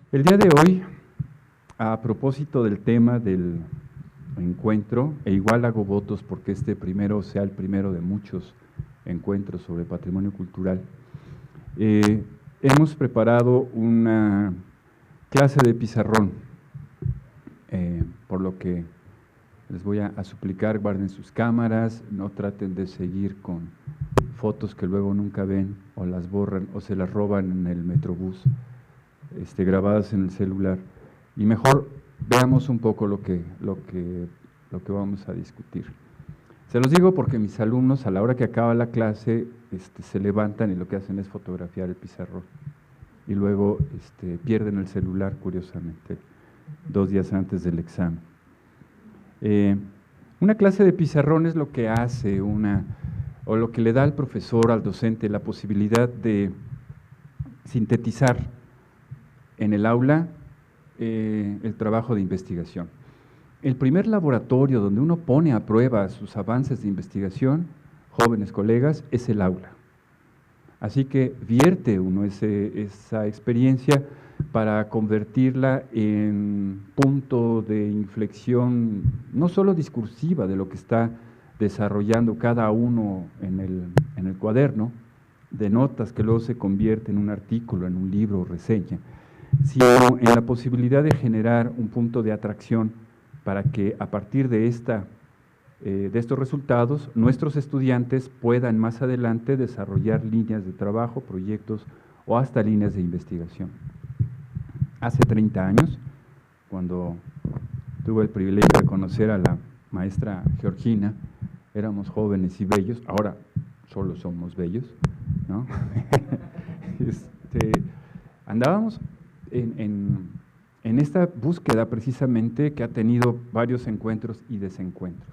El día de hoy, a propósito del tema del encuentro, e igual hago votos porque este primero sea el primero de muchos encuentros sobre patrimonio cultural, hemos preparado una clase de pizarrón, por lo que les voy a suplicar, guarden sus cámaras, no traten de seguir con fotos que luego nunca ven, o las borran, o se las roban en el metrobús, grabadas en el celular, y mejor veamos un poco lo que vamos a discutir. Se los digo porque mis alumnos, a la hora que acaba la clase, se levantan y lo que hacen es fotografiar el pizarrón, y luego pierden el celular, curiosamente, 2 días antes del examen. Una clase de pizarrón es lo que hace o lo que le da al profesor, al docente, la posibilidad de sintetizar en el aula el trabajo de investigación. El primer laboratorio donde uno pone a prueba sus avances de investigación, jóvenes colegas, es el aula. Así que vierte uno esa experiencia para convertirla en punto de inflexión, no solo discursiva de lo que está desarrollando cada uno en el cuaderno, de notas que luego se convierte en un artículo, en un libro o reseña, sino en la posibilidad de generar un punto de atracción para que a partir de estos resultados nuestros estudiantes puedan más adelante desarrollar líneas de trabajo, proyectos o hasta líneas de investigación. Hace 30 años, cuando tuve el privilegio de conocer a la maestra Georgina, éramos jóvenes y bellos, ahora solo somos bellos, ¿no? Andábamos en esta búsqueda precisamente que ha tenido varios encuentros y desencuentros.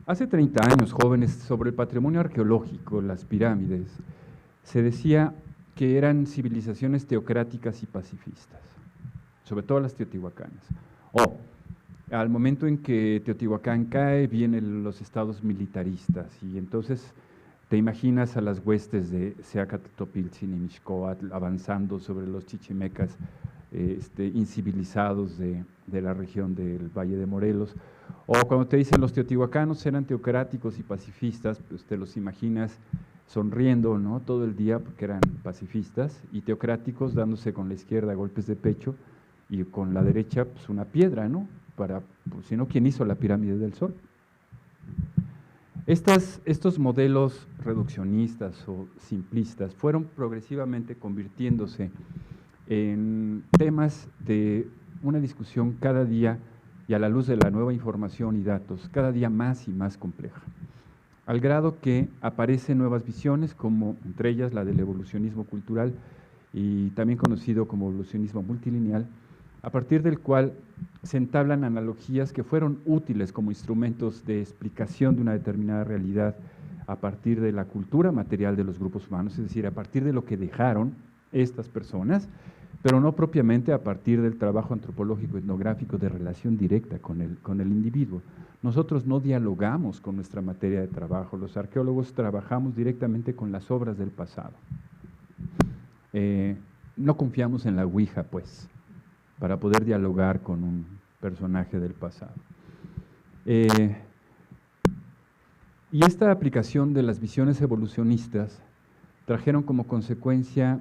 Hace 30 años, jóvenes, sobre el patrimonio arqueológico, las pirámides, se decía que eran civilizaciones teocráticas y pacifistas, sobre todo las teotihuacanas. Al momento en que Teotihuacán cae, vienen los estados militaristas, y entonces te imaginas a las huestes de Seacatl-Topiltzin y Mixcoatl avanzando sobre los chichimecas incivilizados de la región del Valle de Morelos. O cuando te dicen los teotihuacanos eran teocráticos y pacifistas, pues te los imaginas sonriendo, ¿no?, todo el día porque eran pacifistas, y teocráticos dándose con la izquierda golpes de pecho y con la derecha pues una piedra, ¿no?, pues, si no, ¿quién hizo la pirámide del Sol? Estos modelos reduccionistas o simplistas fueron progresivamente convirtiéndose en temas de una discusión cada día, y a la luz de la nueva información y datos, cada día más y más compleja, al grado que aparecen nuevas visiones, como entre ellas la del evolucionismo cultural, y también conocido como evolucionismo multilineal, a partir del cual se entablan analogías que fueron útiles como instrumentos de explicación de una determinada realidad a partir de la cultura material de los grupos humanos, es decir, a partir de lo que dejaron estas personas, pero no propiamente a partir del trabajo antropológico etnográfico de relación directa con el individuo. Nosotros no dialogamos con nuestra materia de trabajo, los arqueólogos trabajamos directamente con las obras del pasado. No confiamos en la ouija, pues, para poder dialogar con un personaje del pasado. Y esta aplicación de las visiones evolucionistas trajeron como consecuencia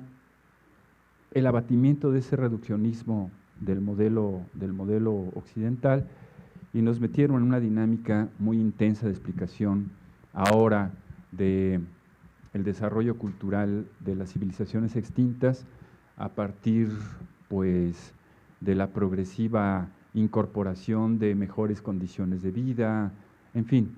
el abatimiento de ese reduccionismo del modelo occidental, y nos metieron en una dinámica muy intensa de explicación ahora del desarrollo cultural de las civilizaciones extintas a partir, pues, de la progresiva incorporación de mejores condiciones de vida, en fin,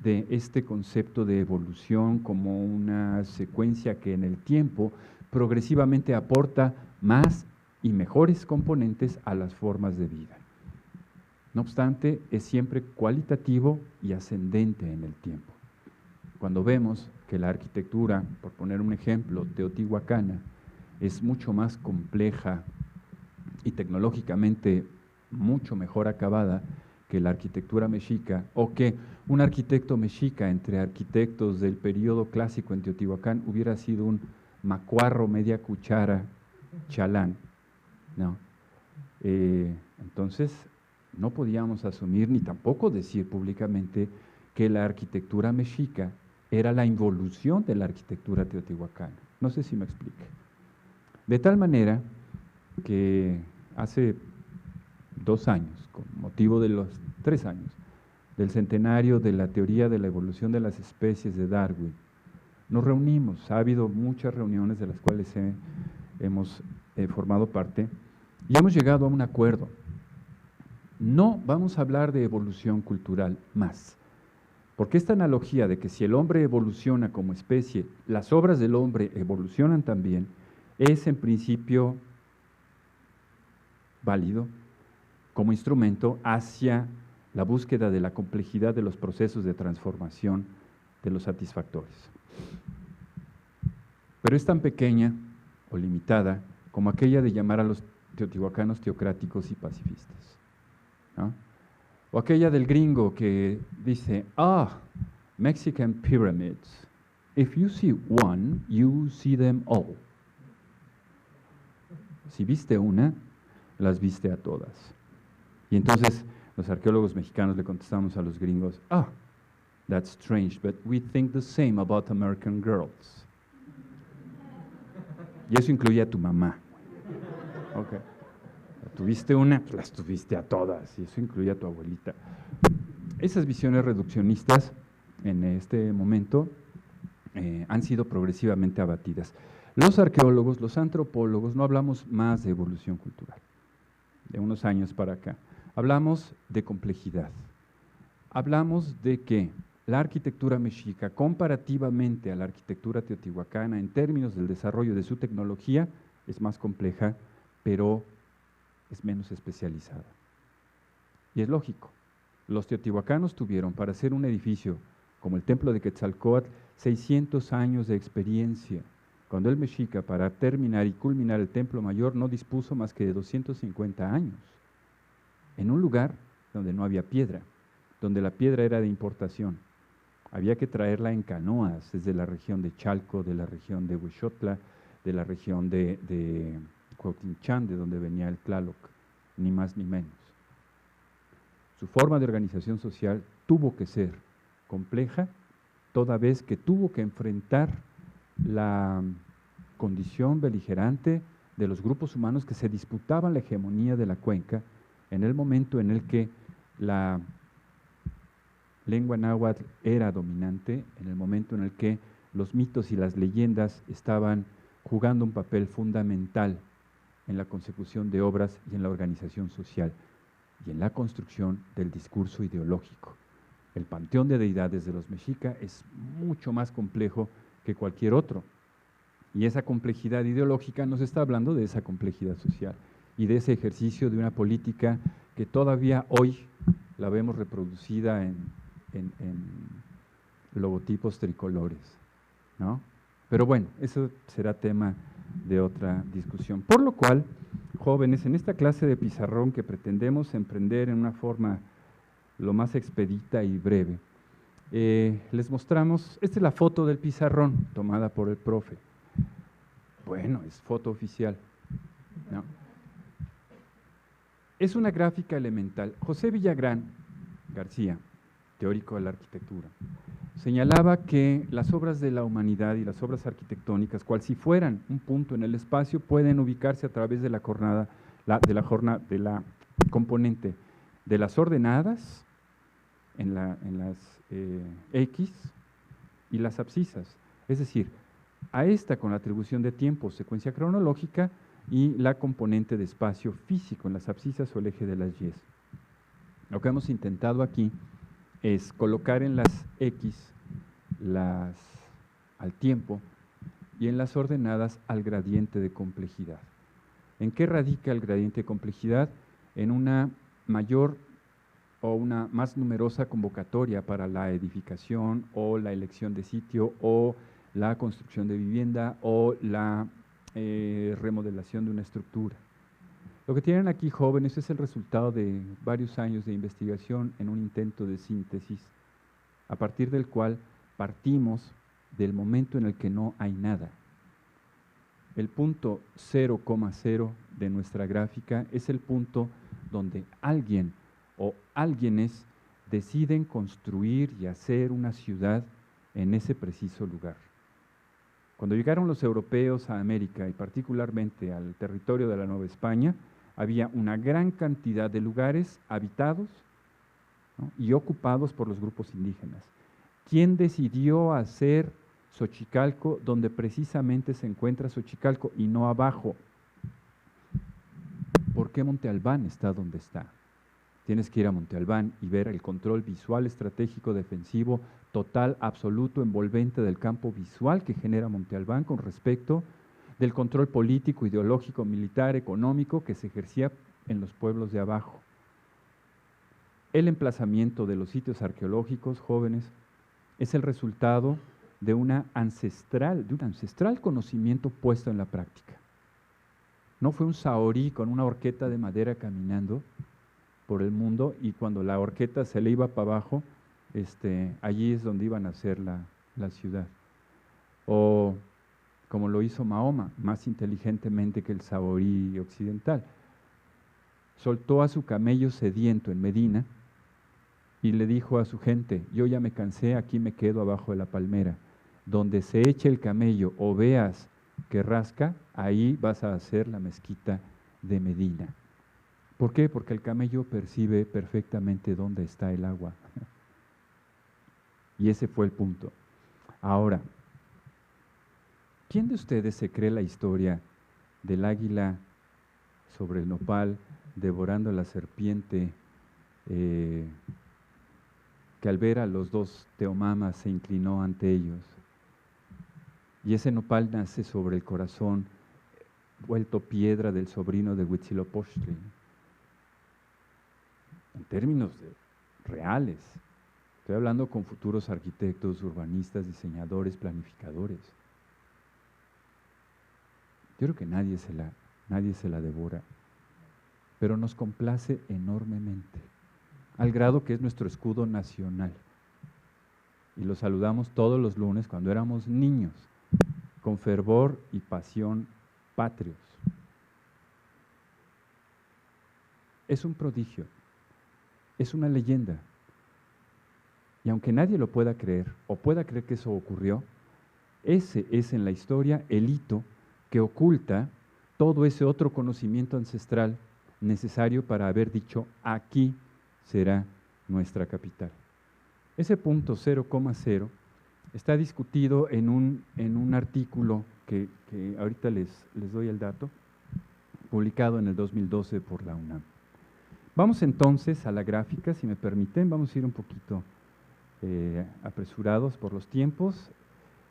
de este concepto de evolución como una secuencia que en el tiempo progresivamente aporta más y mejores componentes a las formas de vida. No obstante, es siempre cualitativo y ascendente en el tiempo. Cuando vemos que la arquitectura, por poner un ejemplo, teotihuacana, es mucho más compleja y tecnológicamente mucho mejor acabada que la arquitectura mexica, o que un arquitecto mexica entre arquitectos del periodo clásico en Teotihuacán hubiera sido un macuarro media cuchara chalán, ¿no? Entonces, no podíamos asumir ni tampoco decir públicamente que la arquitectura mexica era la involución de la arquitectura teotihuacana. No sé si me explique. De tal manera que hace 2 años, con motivo de los 3 años, del centenario de la teoría de la evolución de las especies de Darwin, nos reunimos. Ha habido muchas reuniones de las cuales hemos formado parte y hemos llegado a un acuerdo. No vamos a hablar de evolución cultural más, porque esta analogía de que si el hombre evoluciona como especie, las obras del hombre evolucionan también, es en principio válido como instrumento hacia la búsqueda de la complejidad de los procesos de transformación de los satisfactores. Pero es tan pequeña o limitada como aquella de llamar a los teotihuacanos teocráticos y pacifistas, ¿no? O aquella del gringo que dice, Mexican pyramids, if you see one, you see them all. Si viste una, las viste a todas. Y entonces los arqueólogos mexicanos le contestamos a los gringos, that's strange, but we think the same about American girls. Y eso incluye a tu mamá. Okay. Tuviste una, pues las tuviste a todas, y eso incluye a tu abuelita. Esas visiones reduccionistas en este momento han sido progresivamente abatidas. Los arqueólogos, los antropólogos, no hablamos más de evolución cultural, de unos años para acá. Hablamos de complejidad. Hablamos de que la arquitectura mexica, comparativamente a la arquitectura teotihuacana, en términos del desarrollo de su tecnología, es más compleja, pero es menos especializada. Y es lógico. Los teotihuacanos tuvieron para hacer un edificio como el templo de Quetzalcóatl 600 años de experiencia, cuando el mexica, para terminar y culminar el templo mayor, no dispuso más que de 250 años, en un lugar donde no había piedra, donde la piedra era de importación. Había que traerla en canoas desde la región de Chalco, de la región de Huixotla, de la región de Cuauhtinchán, de donde venía el Tlaloc, ni más ni menos. Su forma de organización social tuvo que ser compleja, toda vez que tuvo que enfrentar la condición beligerante de los grupos humanos que se disputaban la hegemonía de la cuenca en el momento en el que la lengua náhuatl era dominante, en el momento en el que los mitos y las leyendas estaban jugando un papel fundamental en la consecución de obras y en la organización social y en la construcción del discurso ideológico. El panteón de deidades de los mexica es mucho más complejo que cualquier otro. Y esa complejidad ideológica nos está hablando de esa complejidad social y de ese ejercicio de una política que todavía hoy la vemos reproducida en logotipos tricolores, ¿no? Pero bueno, eso será tema de otra discusión. Por lo cual, jóvenes, en esta clase de pizarrón que pretendemos emprender en una forma lo más expedita y breve, les mostramos, esta es la foto del pizarrón tomada por el profe. Bueno, es foto oficial, ¿no? Es una gráfica elemental. José Villagrán García, teórico de la arquitectura, señalaba que las obras de la humanidad y las obras arquitectónicas, cual si fueran un punto en el espacio, pueden ubicarse a través de la componente de las ordenadas en las X y las abscisas. Es decir, a esta con la atribución de tiempo, secuencia cronológica, y la componente de espacio físico en las abscisas o el eje de las Y. Lo que hemos intentado aquí es colocar en las X al tiempo y en las ordenadas al gradiente de complejidad. ¿En qué radica el gradiente de complejidad? En una mayor o una más numerosa convocatoria para la edificación o la elección de sitio o la construcción de vivienda o la remodelación de una estructura. Lo que tienen aquí, jóvenes, es el resultado de varios años de investigación en un intento de síntesis, a partir del cual partimos del momento en el que no hay nada. el punto 0,0 de nuestra gráfica es el punto donde alguien o alguienes deciden construir y hacer una ciudad en ese preciso lugar. Cuando llegaron los europeos a América y particularmente al territorio de la Nueva España, había una gran cantidad de lugares habitados, ¿no?, y ocupados por los grupos indígenas. ¿Quién decidió hacer Xochicalco donde precisamente se encuentra Xochicalco y no abajo? ¿Por qué Monte Albán está donde está? Tienes que ir a Monte Albán y ver el control visual, estratégico, defensivo, total, absoluto, envolvente del campo visual que genera Monte Albán con respecto del control político, ideológico, militar, económico que se ejercía en los pueblos de abajo. El emplazamiento de los sitios arqueológicos, jóvenes, es el resultado de un ancestral conocimiento puesto en la práctica. No fue un saorí con una horqueta de madera caminando por el mundo y cuando la horqueta se le iba para abajo, allí es donde iban a hacer la ciudad. O como lo hizo Mahoma, más inteligentemente que el saorí occidental. Soltó a su camello sediento en Medina y le dijo a su gente, yo ya me cansé, aquí me quedo abajo de la palmera. Donde se eche el camello o veas que rasca, ahí vas a hacer la mezquita de Medina. ¿Por qué? Porque el camello percibe perfectamente dónde está el agua. Y ese fue el punto. Ahora, ¿quién de ustedes se cree la historia del águila sobre el nopal, devorando a la serpiente, que al ver a los dos teomamas se inclinó ante ellos? Y ese nopal nace sobre el corazón vuelto piedra del sobrino de Huitzilopochtli. En términos reales, estoy hablando con futuros arquitectos, urbanistas, diseñadores, planificadores. Yo creo que nadie se la devora, pero nos complace enormemente, al grado que es nuestro escudo nacional. Y lo saludamos todos los lunes cuando éramos niños, con fervor y pasión patrios. Es un prodigio, es una leyenda. Y aunque nadie lo pueda creer, o pueda creer que eso ocurrió, ese es en la historia el hito que oculta todo ese otro conocimiento ancestral necesario para haber dicho, aquí será nuestra capital. Ese punto 0,0 está discutido en un artículo que ahorita les doy el dato, publicado en el 2012 por la UNAM. Vamos entonces a la gráfica, si me permiten, vamos a ir un poquito apresurados por los tiempos.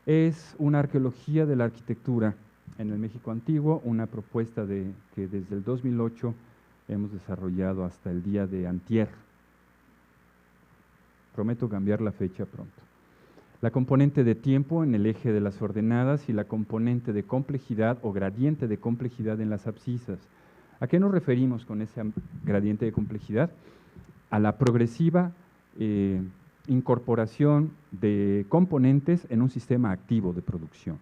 Es una arqueología de la arquitectura en el México antiguo, una propuesta que desde el 2008 hemos desarrollado hasta el día de antier. Prometo cambiar la fecha pronto. La componente de tiempo en el eje de las ordenadas y la componente de complejidad o gradiente de complejidad en las abscisas. ¿A qué nos referimos con ese gradiente de complejidad? A la progresiva incorporación de componentes en un sistema activo de producción,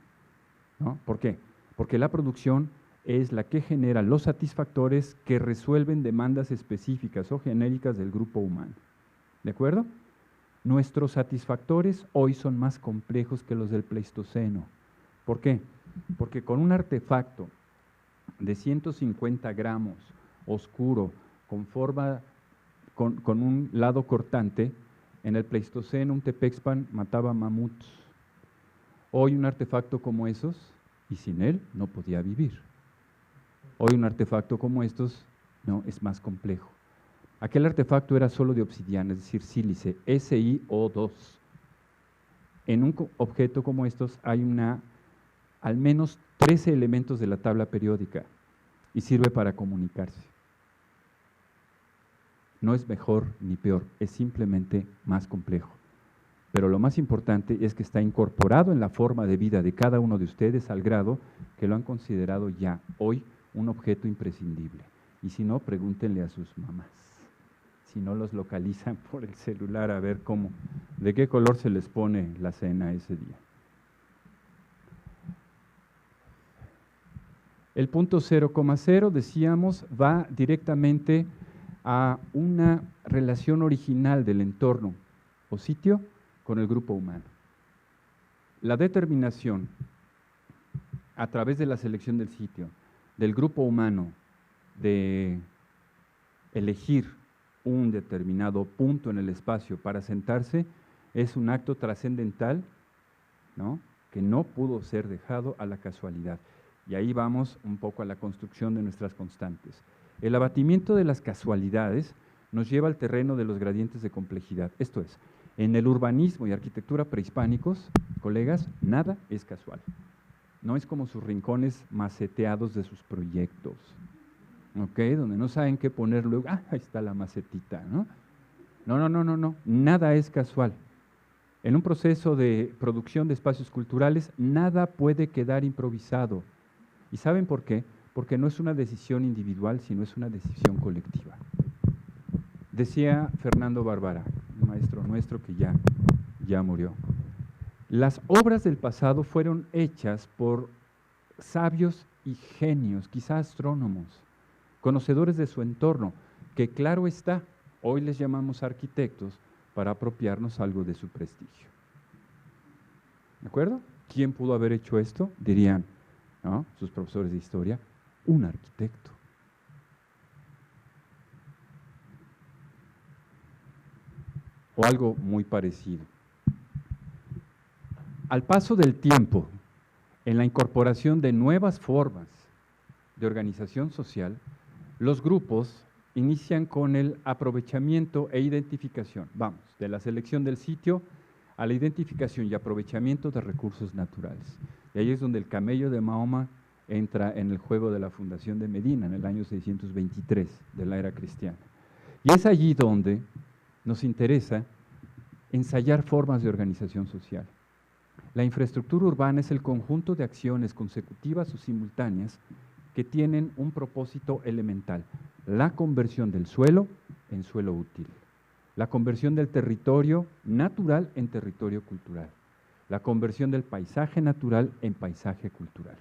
¿no? ¿Por qué? Porque la producción es la que genera los satisfactores que resuelven demandas específicas o genéricas del grupo humano. ¿De acuerdo? Nuestros satisfactores hoy son más complejos que los del Pleistoceno. ¿Por qué? Porque con un artefacto de 150 gramos, oscuro, con un lado cortante, en el Pleistoceno un Tepexpan mataba mamuts. Hoy un artefacto como esos, y sin él no podía vivir. Hoy un artefacto como estos no es más complejo. Aquel artefacto era solo de obsidiana, es decir, sílice, SiO2. En un objeto como estos hay al menos 13 elementos de la tabla periódica y sirve para comunicarse. No es mejor ni peor, es simplemente más complejo. Pero lo más importante es que está incorporado en la forma de vida de cada uno de ustedes al grado que lo han considerado ya hoy un objeto imprescindible. Y si no, pregúntenle a sus mamás. Si no los localizan por el celular, a ver de qué color se les pone la cena ese día. El punto 0,0, decíamos, va directamente a una relación original del entorno o sitio con el grupo humano. La determinación a través de la selección del sitio, del grupo humano, de elegir un determinado punto en el espacio para sentarse, es un acto trascendental, ¿no?, que no pudo ser dejado a la casualidad. Y ahí vamos un poco a la construcción de nuestras constantes. El abatimiento de las casualidades nos lleva al terreno de los gradientes de complejidad. Esto es, en el urbanismo y arquitectura prehispánicos, colegas, nada es casual. No es como sus rincones maceteados de sus proyectos, ¿ok? Donde no saben qué poner luego, ahí está la macetita, ¿no? No, nada es casual. En un proceso de producción de espacios culturales, nada puede quedar improvisado. ¿Y saben por qué? Porque no es una decisión individual, sino es una decisión colectiva. Decía Fernando Bárbara, un maestro nuestro que ya murió. Las obras del pasado fueron hechas por sabios y genios, quizá astrónomos, conocedores de su entorno, que claro está, hoy les llamamos arquitectos para apropiarnos algo de su prestigio. ¿De acuerdo? ¿Quién pudo haber hecho esto? Dirían, ¿no?, sus profesores de historia, un arquitecto. O algo muy parecido. Al paso del tiempo, en la incorporación de nuevas formas de organización social, los grupos inician con el aprovechamiento e identificación, vamos, de la selección del sitio a la identificación y aprovechamiento de recursos naturales. Y ahí es donde el camello de Mahoma entra en el juego de la fundación de Medina en el año 623 de la era cristiana. Y es allí donde nos interesa ensayar formas de organización social. La infraestructura urbana es el conjunto de acciones consecutivas o simultáneas que tienen un propósito elemental: la conversión del suelo en suelo útil, la conversión del territorio natural en territorio cultural, la conversión del paisaje natural en paisaje cultural.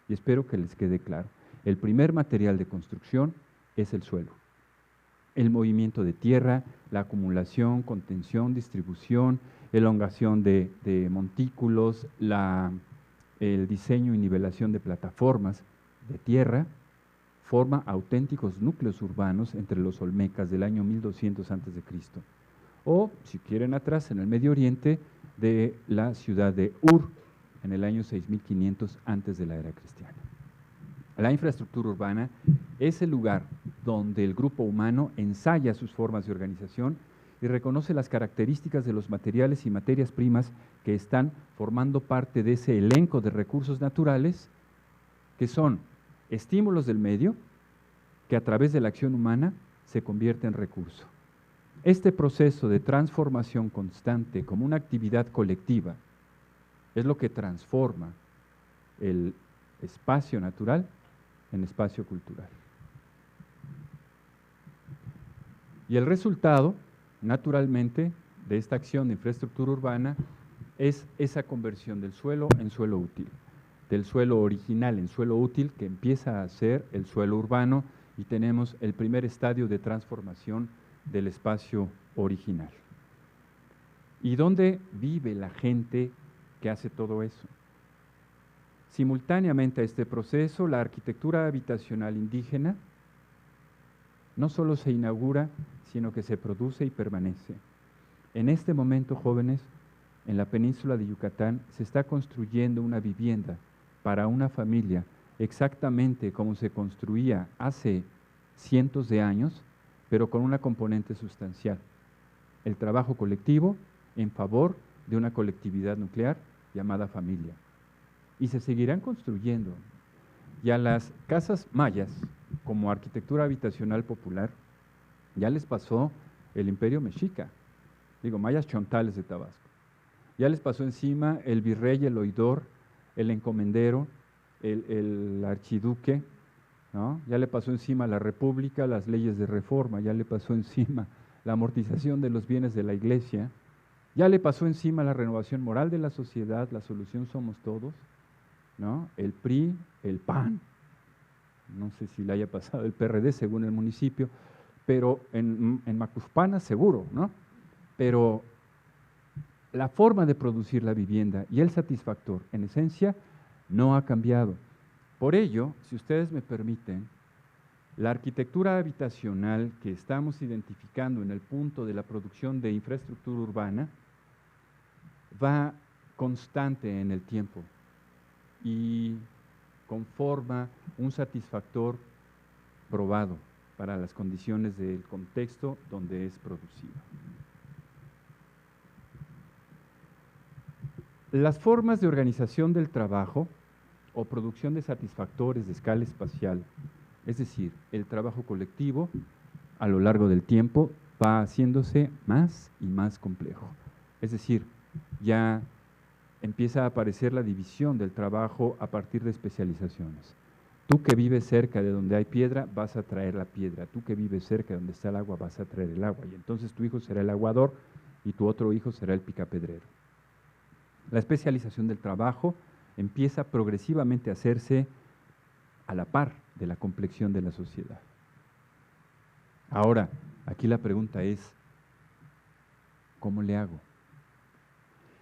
Y espero que les quede claro, el primer material de construcción es el suelo. El movimiento de tierra, la acumulación, contención, distribución, elongación de montículos, el diseño y nivelación de plataformas de tierra, forma auténticos núcleos urbanos entre los olmecas del año 1200 a.C. O, si quieren atrás, en el Medio Oriente, de la ciudad de Ur, en el año 6500 antes de la era cristiana. La infraestructura urbana es el lugar donde el grupo humano ensaya sus formas de organización y reconoce las características de los materiales y materias primas que están formando parte de ese elenco de recursos naturales que son estímulos del medio que a través de la acción humana se convierte en recurso. Este proceso de transformación constante como una actividad colectiva es lo que transforma el espacio natural en espacio cultural. Y el resultado, naturalmente, de esta acción de infraestructura urbana es esa conversión del suelo en suelo útil, del suelo original en suelo útil, que empieza a ser el suelo urbano, y tenemos el primer estadio de transformación del espacio original. ¿Y dónde vive la gente que hace todo eso? Simultáneamente a este proceso, la arquitectura habitacional indígena no solo se inaugura, sino que se produce y permanece. En este momento, jóvenes, en la península de Yucatán se está construyendo una vivienda para una familia exactamente como se construía hace cientos de años, pero con una componente sustancial: el trabajo colectivo en favor de una colectividad nuclear llamada familia. Y se seguirán construyendo. Y a las casas mayas, como arquitectura habitacional popular, ya les pasó el Imperio Mexica, mayas chontales de Tabasco. Ya les pasó encima el virrey, el oidor, el encomendero, el archiduque, ¿no? Ya le pasó encima la república, las leyes de reforma, ya le pasó encima la amortización de los bienes de la iglesia, ya le pasó encima la renovación moral de la sociedad, la solución somos todos, ¿no? El PRI, el PAN, no sé si le haya pasado el PRD según el municipio, pero en Macuspana seguro, ¿no? Pero la forma de producir la vivienda y el satisfactor, en esencia, no ha cambiado. Por ello, si ustedes me permiten, la arquitectura habitacional que estamos identificando en el punto de la producción de infraestructura urbana va constante en el tiempo y conforma un satisfactor probado para las condiciones del contexto donde es producido. Las formas de organización del trabajo o producción de satisfactores de escala espacial, es decir, el trabajo colectivo, a lo largo del tiempo va haciéndose más y más complejo. Es decir, ya empieza a aparecer la división del trabajo a partir de especializaciones. Tú que vives cerca de donde hay piedra, vas a traer la piedra. Tú que vives cerca de donde está el agua, vas a traer el agua. Y entonces tu hijo será el aguador y tu otro hijo será el picapedrero. La especialización del trabajo empieza progresivamente a hacerse a la par de la complexión de la sociedad. Ahora, aquí la pregunta es, ¿cómo le hago?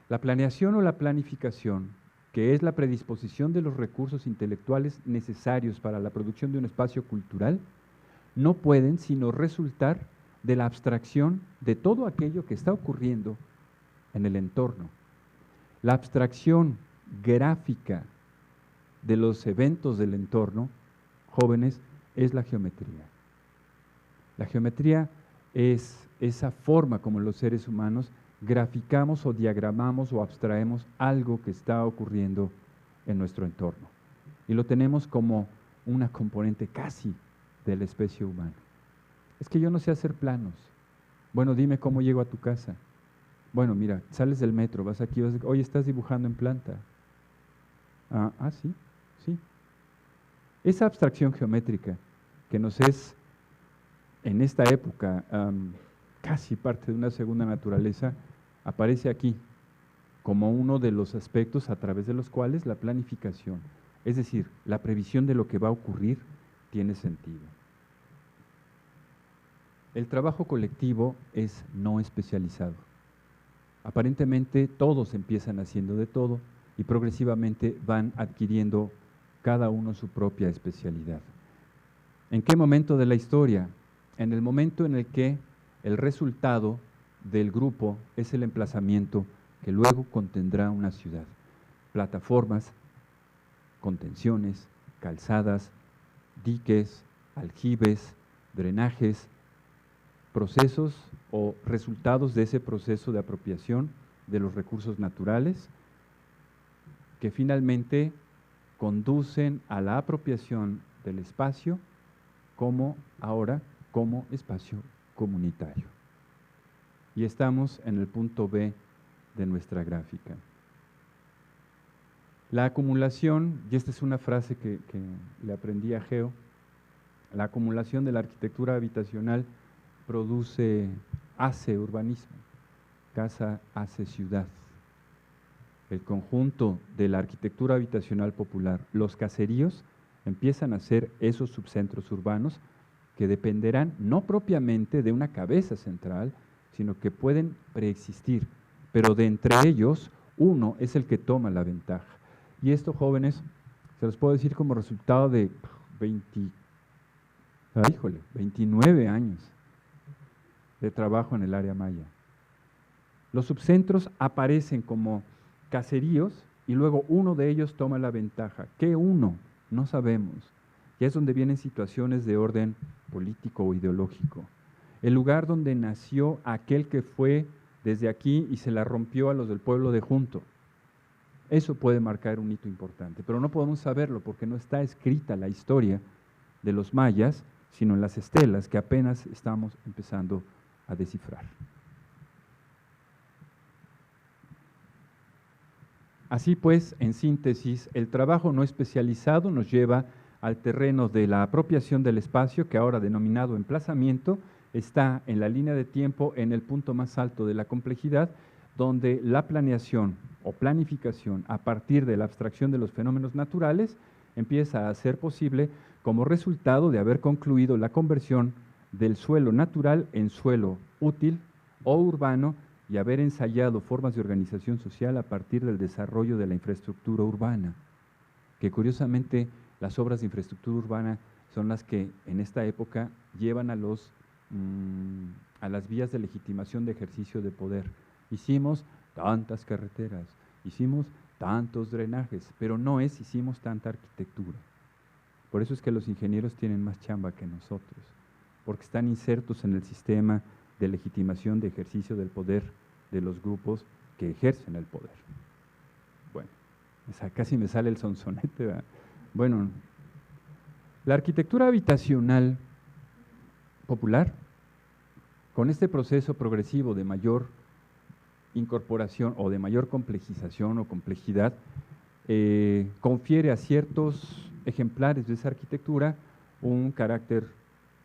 La planeación o la planificación, que es la predisposición de los recursos intelectuales necesarios para la producción de un espacio cultural, no pueden sino resultar de la abstracción de todo aquello que está ocurriendo en el entorno. La abstracción gráfica de los eventos del entorno, jóvenes, es la geometría. La geometría es esa forma como los seres humanos graficamos o diagramamos o abstraemos algo que está ocurriendo en nuestro entorno. Y lo tenemos como una componente casi de la especie humana. Es que yo no sé hacer planos. Bueno, dime cómo llego a tu casa. Bueno, mira, sales del metro, vas aquí, oye, estás dibujando en planta. Sí, sí. Esa abstracción geométrica que nos es, en esta época, casi parte de una segunda naturaleza, aparece aquí como uno de los aspectos a través de los cuales la planificación, es decir, la previsión de lo que va a ocurrir, tiene sentido. El trabajo colectivo es no especializado. Aparentemente todos empiezan haciendo de todo y progresivamente van adquiriendo cada uno su propia especialidad. ¿En qué momento de la historia? En el momento en el que el resultado del grupo es el emplazamiento que luego contendrá una ciudad. Plataformas, contenciones, calzadas, diques, aljibes, drenajes, procesos o resultados de ese proceso de apropiación de los recursos naturales que finalmente conducen a la apropiación del espacio como ahora como espacio comunitario. Y estamos en el punto B de nuestra gráfica. La acumulación, y esta es una frase que le aprendí a Geo, la acumulación de la arquitectura habitacional hace urbanismo, casa hace ciudad. El conjunto de la arquitectura habitacional popular, los caseríos, empiezan a ser esos subcentros urbanos que dependerán no propiamente de una cabeza central, sino que pueden preexistir, pero de entre ellos uno es el que toma la ventaja. Y esto, jóvenes, se los puedo decir como resultado de 29 años de trabajo en el área maya. Los subcentros aparecen como caseríos y luego uno de ellos toma la ventaja. ¿Qué uno? No sabemos. Y es donde vienen situaciones de orden político o ideológico. El lugar donde nació aquel que fue desde aquí y se la rompió a los del pueblo de junto. Eso puede marcar un hito importante, pero no podemos saberlo porque no está escrita la historia de los mayas, sino en las estelas que apenas estamos empezando a descifrar. Así pues, en síntesis, el trabajo no especializado nos lleva al terreno de la apropiación del espacio, que ahora denominado emplazamiento, está en la línea de tiempo en el punto más alto de la complejidad, donde la planeación o planificación a partir de la abstracción de los fenómenos naturales empieza a ser posible como resultado de haber concluido la conversión del suelo natural en suelo útil o urbano y haber ensayado formas de organización social a partir del desarrollo de la infraestructura urbana, que curiosamente las obras de infraestructura urbana son las que en esta época llevan a las vías de legitimación de ejercicio de poder. Hicimos tantas carreteras, hicimos tantos drenajes, pero no hicimos tanta arquitectura. Por eso es que los ingenieros tienen más chamba que nosotros, porque están insertos en el sistema de legitimación de ejercicio del poder de los grupos que ejercen el poder. Bueno, casi me sale el sonsonete, ¿verdad? Bueno, la arquitectura habitacional popular, con este proceso progresivo de mayor incorporación o de mayor complejización o complejidad, confiere a ciertos ejemplares de esa arquitectura un carácter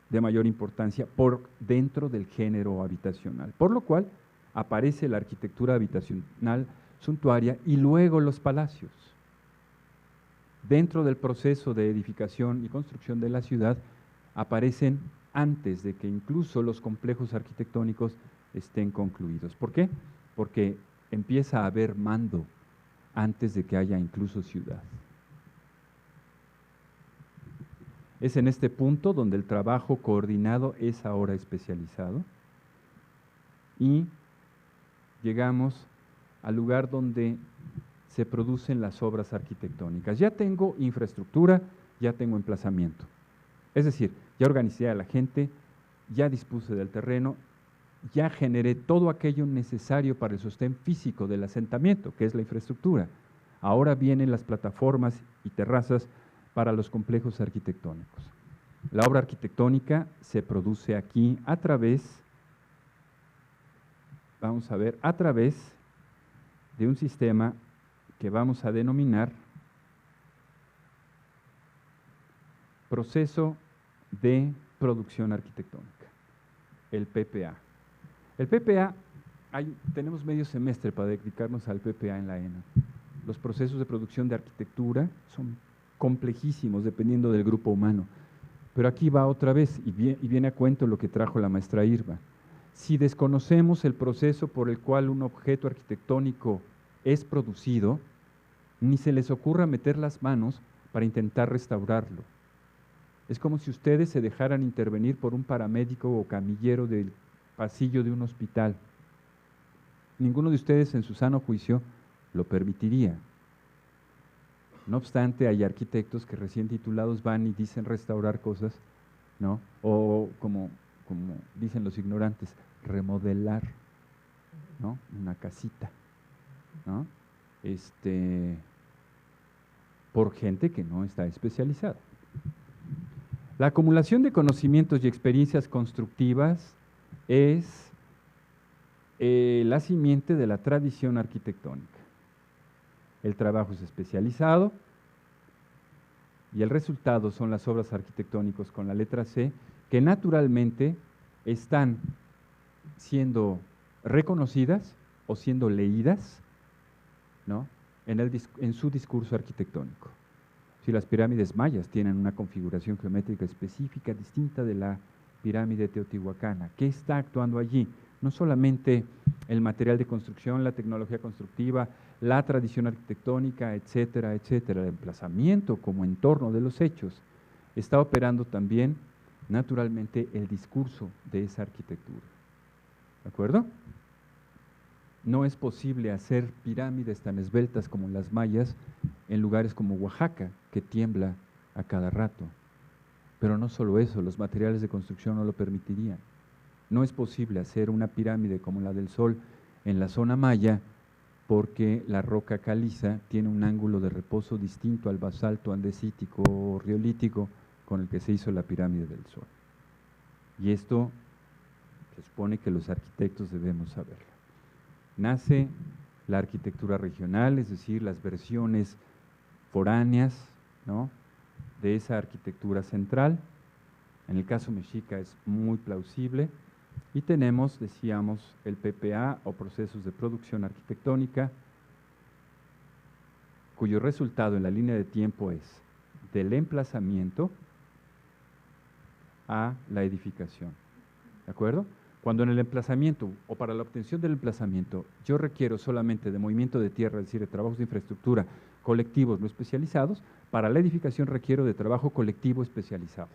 de mayor importancia por dentro del género habitacional, por lo cual aparece la arquitectura habitacional suntuaria y luego los palacios. Dentro del proceso de edificación y construcción de la ciudad aparecen antes de que incluso los complejos arquitectónicos estén concluidos. ¿Por qué? Porque empieza a haber mando antes de que haya incluso ciudad. Es en este punto donde el trabajo coordinado es ahora especializado y llegamos al lugar donde se producen las obras arquitectónicas. Ya tengo infraestructura, ya tengo emplazamiento. Es decir, ya organicé a la gente, ya dispuse del terreno, ya generé todo aquello necesario para el sostén físico del asentamiento, que es la infraestructura. Ahora vienen las plataformas y terrazas para los complejos arquitectónicos. La obra arquitectónica se produce aquí a través, vamos a ver, a través de un sistema que vamos a denominar proceso de producción arquitectónica, el PPA. El PPA, tenemos medio semestre para dedicarnos al PPA en la ENA. Los procesos de producción de arquitectura son complejísimos dependiendo del grupo humano. Pero aquí va otra vez y viene a cuento lo que trajo la maestra Irma. Si desconocemos el proceso por el cual un objeto arquitectónico es producido, ni se les ocurra meter las manos para intentar restaurarlo. Es como si ustedes se dejaran intervenir por un paramédico o camillero del pasillo de un hospital. Ninguno de ustedes en su sano juicio lo permitiría. No obstante, hay arquitectos que recién titulados van y dicen restaurar cosas, ¿no? O como dicen los ignorantes, remodelar, ¿no? Una casita, ¿no? Por gente que no está especializada. La acumulación de conocimientos y experiencias constructivas es la simiente de la tradición arquitectónica. El trabajo es especializado y el resultado son las obras arquitectónicas con la letra C, que naturalmente están siendo reconocidas o siendo leídas, ¿no? en su discurso arquitectónico. Si las pirámides mayas tienen una configuración geométrica específica distinta de la pirámide teotihuacana, ¿qué está actuando allí? No solamente el material de construcción, la tecnología constructiva, la tradición arquitectónica, etcétera, etcétera, el emplazamiento como entorno de los hechos, está operando también, naturalmente, el discurso de esa arquitectura. ¿De acuerdo? No es posible hacer pirámides tan esbeltas como las mayas en lugares como Oaxaca, que tiembla a cada rato. Pero no solo eso, los materiales de construcción no lo permitirían. No es posible hacer una pirámide como la del Sol en la zona maya porque la roca caliza tiene un ángulo de reposo distinto al basalto andesítico o riolítico con el que se hizo la pirámide del Sol. Y esto se supone que los arquitectos debemos saberlo. Nace la arquitectura regional, es decir, las versiones foráneas, ¿no?, de esa arquitectura central. En el caso mexica es muy plausible. Y tenemos, decíamos, el PPA o procesos de producción arquitectónica, cuyo resultado en la línea de tiempo es del emplazamiento, a la edificación. ¿De acuerdo? Cuando en el emplazamiento o para la obtención del emplazamiento yo requiero solamente de movimiento de tierra, es decir, de trabajos de infraestructura colectivos no especializados, para la edificación requiero de trabajo colectivo especializado.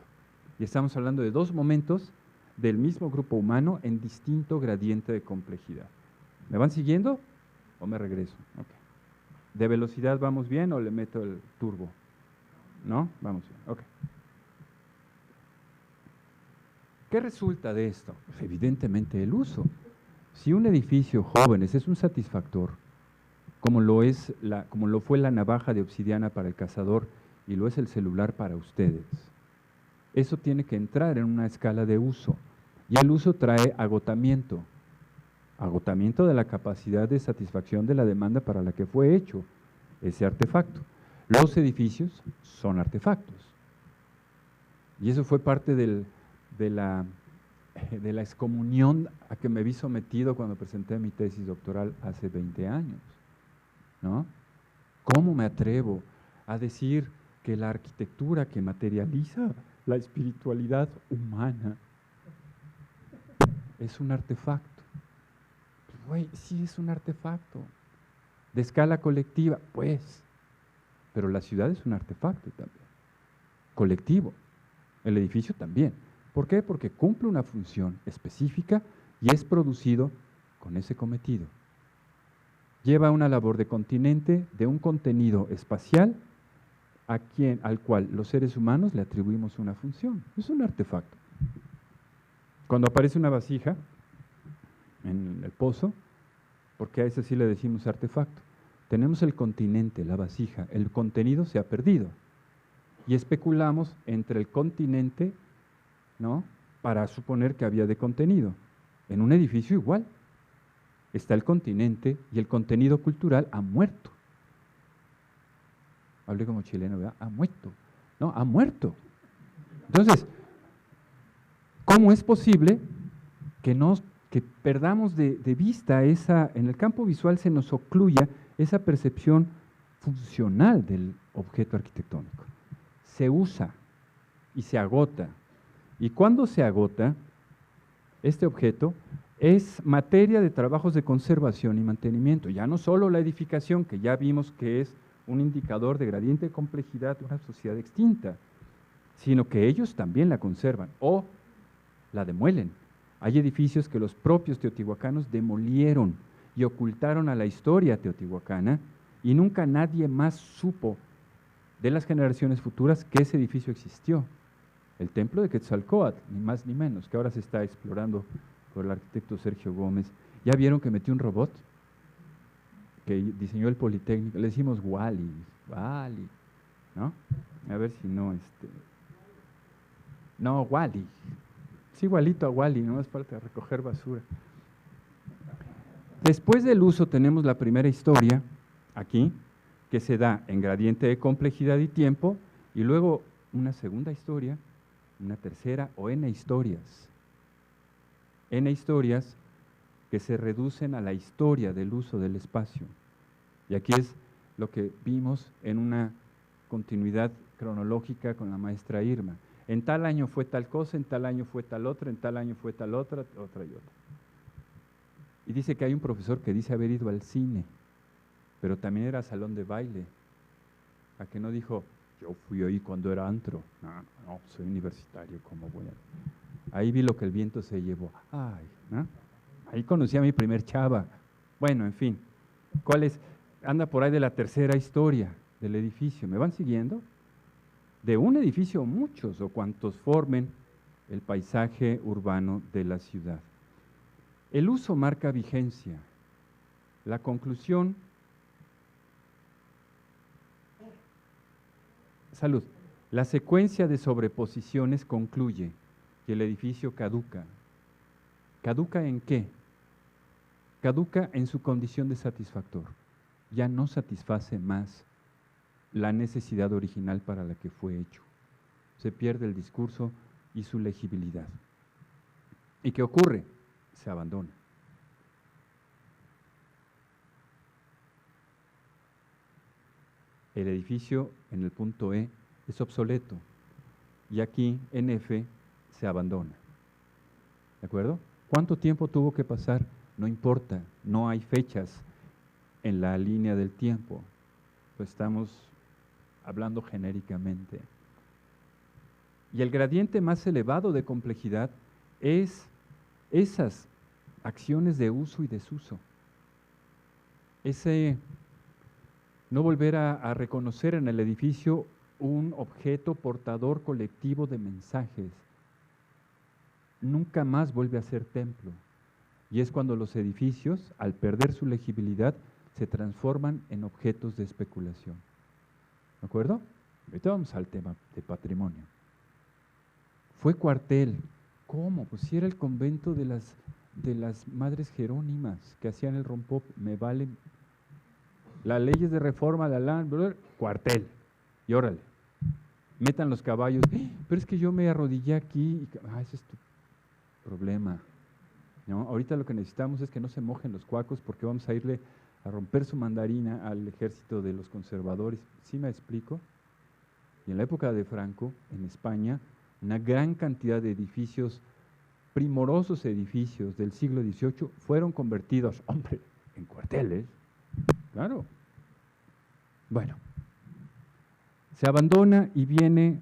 Y estamos hablando de dos momentos del mismo grupo humano en distinto gradiente de complejidad. ¿Me van siguiendo o me regreso? Okay. ¿De velocidad vamos bien o le meto el turbo? ¿No? Vamos bien. Ok. ¿Qué resulta de esto? Pues evidentemente el uso. Si un edificio, jóvenes, es un satisfactor, como lo fue la navaja de obsidiana para el cazador y lo es el celular para ustedes, eso tiene que entrar en una escala de uso. Y el uso trae agotamiento. Agotamiento de la capacidad de satisfacción de la demanda para la que fue hecho ese artefacto. Los edificios son artefactos. Y eso fue parte de la excomunión a que me vi sometido cuando presenté mi tesis doctoral hace 20 años, ¿no? ¿Cómo me atrevo a decir que la arquitectura que materializa la espiritualidad humana es un artefacto? Güey, sí es un artefacto. De escala colectiva, pues. Pero la ciudad es un artefacto también. Colectivo. El edificio también. ¿Por qué? Porque cumple una función específica y es producido con ese cometido. Lleva una labor de continente, de un contenido espacial al cual los seres humanos le atribuimos una función. Es un artefacto. Cuando aparece una vasija en el pozo, porque a ese sí le decimos artefacto, tenemos el continente, la vasija, el contenido se ha perdido. Y especulamos entre el continente, ¿no?, para suponer que había de contenido. En un edificio igual. Está el continente y el contenido cultural ha muerto. Hablé como chileno, ¿verdad? Ha muerto. No, ha muerto. Entonces, ¿cómo es posible que perdamos de vista en el campo visual se nos ocluya esa percepción funcional del objeto arquitectónico? Se usa y se agota. Y cuando se agota, este objeto es materia de trabajos de conservación y mantenimiento. Ya no solo la edificación, que ya vimos que es un indicador de gradiente de complejidad de una sociedad extinta, sino que ellos también la conservan o la demuelen. Hay edificios que los propios teotihuacanos demolieron y ocultaron a la historia teotihuacana y nunca nadie más supo de las generaciones futuras que ese edificio existió. El templo de Quetzalcóatl, ni más ni menos, que ahora se está explorando por el arquitecto Sergio Gómez. ¿Ya vieron que metió un robot que diseñó el Politécnico? Le decimos Wally, ¿no? A ver si no, no, Wally. Es igualito a Wally, no es falta de recoger basura. Después del uso tenemos la primera historia, aquí, que se da en gradiente de complejidad y tiempo, y luego una segunda historia, una tercera o N historias. N historias que se reducen a la historia del uso del espacio. Y aquí es lo que vimos en una continuidad cronológica con la maestra Irma. En tal año fue tal cosa, en tal año fue tal otra, en tal año fue tal otra, otra y otra. Y dice que hay un profesor que dice haber ido al cine, pero también era salón de baile. ¿A que no dijo, yo fui ahí cuando era antro? No, soy universitario, ¿cómo voy a...? Ahí vi lo que el viento se llevó. Ay, ¿no? Ahí conocí a mi primer chava. Bueno, en fin. ¿Cuál es? Anda por ahí de la tercera historia del edificio. ¿Me van siguiendo? De un edificio, muchos o cuantos formen el paisaje urbano de la ciudad. El uso marca vigencia. La conclusión... Salud. La secuencia de sobreposiciones concluye que el edificio caduca. ¿Caduca en qué? Caduca en su condición de satisfactor. Ya no satisface más la necesidad original para la que fue hecho. Se pierde el discurso y su legibilidad. ¿Y qué ocurre? Se abandona. El edificio en el punto E es obsoleto. Y aquí, en F, se abandona. ¿De acuerdo? ¿Cuánto tiempo tuvo que pasar? No importa, no hay fechas en la línea del tiempo. Lo estamos hablando genéricamente. Y el gradiente más elevado de complejidad es esas acciones de uso y desuso. Ese no volver a reconocer en el edificio un objeto portador colectivo de mensajes. Nunca más vuelve a ser templo. Y es cuando los edificios, al perder su legibilidad, se transforman en objetos de especulación. ¿De acuerdo? Ahorita vamos al tema de patrimonio. Fue cuartel. ¿Cómo? Pues si era el convento de las madres jerónimas que hacían el rompop, me vale. Las leyes de reforma, cuartel. Y órale, metan los caballos. Pero es que yo me arrodillé aquí. Ese es tu problema. ¿No? Ahorita lo que necesitamos es que no se mojen los cuacos porque vamos a irle a romper su mandarina al ejército de los conservadores. ¿Sí me explico? Y en la época de Franco, en España, una gran cantidad de edificios, primorosos edificios del siglo XVIII, fueron convertidos, hombre, en cuarteles. Claro. Bueno, se abandona y viene,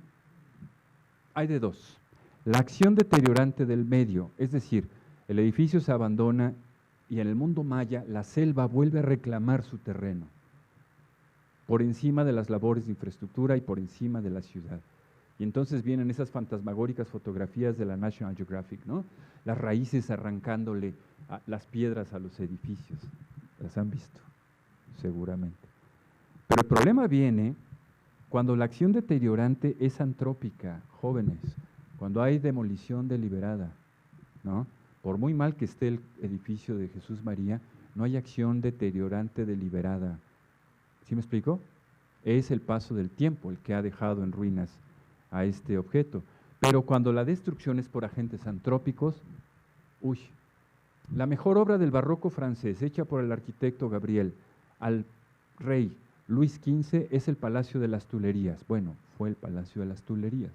hay de dos. La acción deteriorante del medio, es decir, el edificio se abandona y en el mundo maya la selva vuelve a reclamar su terreno, por encima de las labores de infraestructura y por encima de la ciudad. Y entonces vienen esas fantasmagóricas fotografías de la National Geographic, ¿no? Las raíces arrancándole las piedras a los edificios. ¿Las han visto? Seguramente. Pero el problema viene cuando la acción deteriorante es antrópica, jóvenes, cuando hay demolición deliberada, ¿no? Por muy mal que esté el edificio de Jesús María, no hay acción deteriorante deliberada. ¿Sí me explico? Es el paso del tiempo el que ha dejado en ruinas a este objeto. Pero cuando la destrucción es por agentes antrópicos, uy, la mejor obra del barroco francés, hecha por el arquitecto Gabriel al rey Luis XV, es el Palacio de las Tuilerías. Bueno, fue el Palacio de las Tuilerías,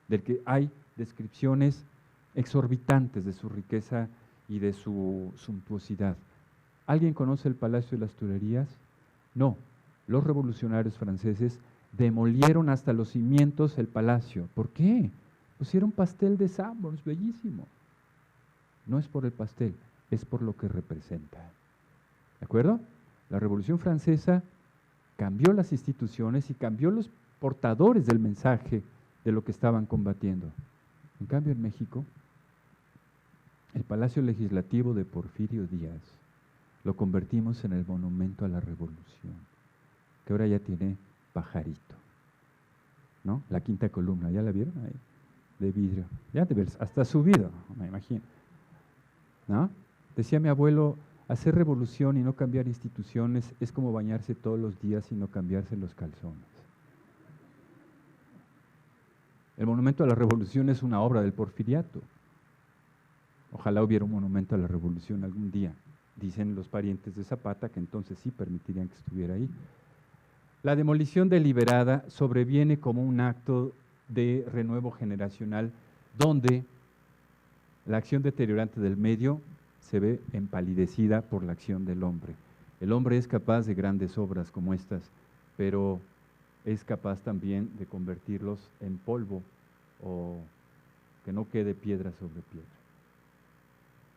del que hay descripciones exorbitantes de su riqueza y de su suntuosidad. ¿Alguien conoce el Palacio de las Tuilerías? No, los revolucionarios franceses demolieron hasta los cimientos el palacio. ¿Por qué? Pusieron pastel de Sanborns, bellísimo. No es por el pastel, es por lo que representa. ¿De acuerdo? La Revolución Francesa cambió las instituciones y cambió los portadores del mensaje de lo que estaban combatiendo. En cambio, en México, el Palacio Legislativo de Porfirio Díaz lo convertimos en el monumento a la Revolución, que ahora ya tiene pajarito, ¿no? La quinta columna, ¿ya la vieron ahí? De vidrio, ya te ves, hasta subido, me imagino, ¿no? Decía mi abuelo, hacer revolución y no cambiar instituciones es como bañarse todos los días y no cambiarse los calzones. El monumento a la Revolución es una obra del Porfiriato. Ojalá hubiera un monumento a la Revolución algún día. Dicen los parientes de Zapata que entonces sí permitirían que estuviera ahí. La demolición deliberada sobreviene como un acto de renuevo generacional donde la acción deteriorante del medio se ve empalidecida por la acción del hombre. El hombre es capaz de grandes obras como estas, pero es capaz también de convertirlos en polvo o que no quede piedra sobre piedra.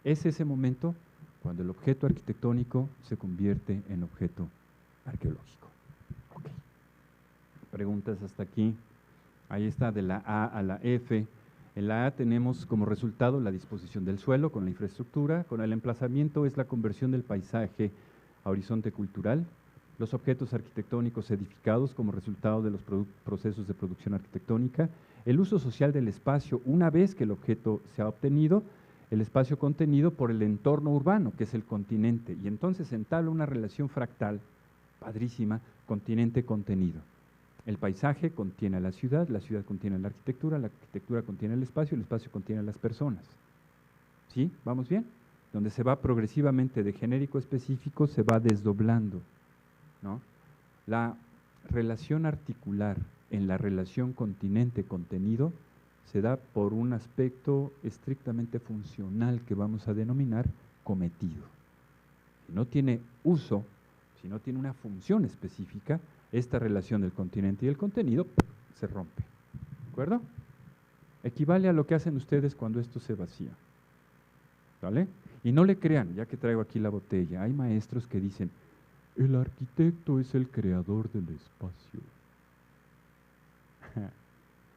Es ese momento cuando el objeto arquitectónico se convierte en objeto arqueológico. Okay. Preguntas hasta aquí. Ahí está, de la A a la F. En la A tenemos como resultado la disposición del suelo con la infraestructura, con el emplazamiento es la conversión del paisaje a horizonte cultural, los objetos arquitectónicos edificados como resultado de los procesos de producción arquitectónica, el uso social del espacio una vez que el objeto se ha obtenido, el espacio contenido por el entorno urbano, que es el continente, y entonces se entabla una relación fractal, padrísima, continente-contenido. El paisaje contiene a la ciudad contiene la arquitectura contiene el espacio contiene a las personas. ¿Sí? ¿Vamos bien? Donde se va progresivamente de genérico a específico, se va desdoblando, ¿no? La relación articular en la relación continente-contenido se da por un aspecto estrictamente funcional que vamos a denominar cometido. Si no tiene uso, si no tiene una función específica, esta relación del continente y el contenido se rompe. ¿De acuerdo? Equivale a lo que hacen ustedes cuando esto se vacía. ¿Vale? Y no le crean, ya que traigo aquí la botella, hay maestros que dicen, el arquitecto es el creador del espacio.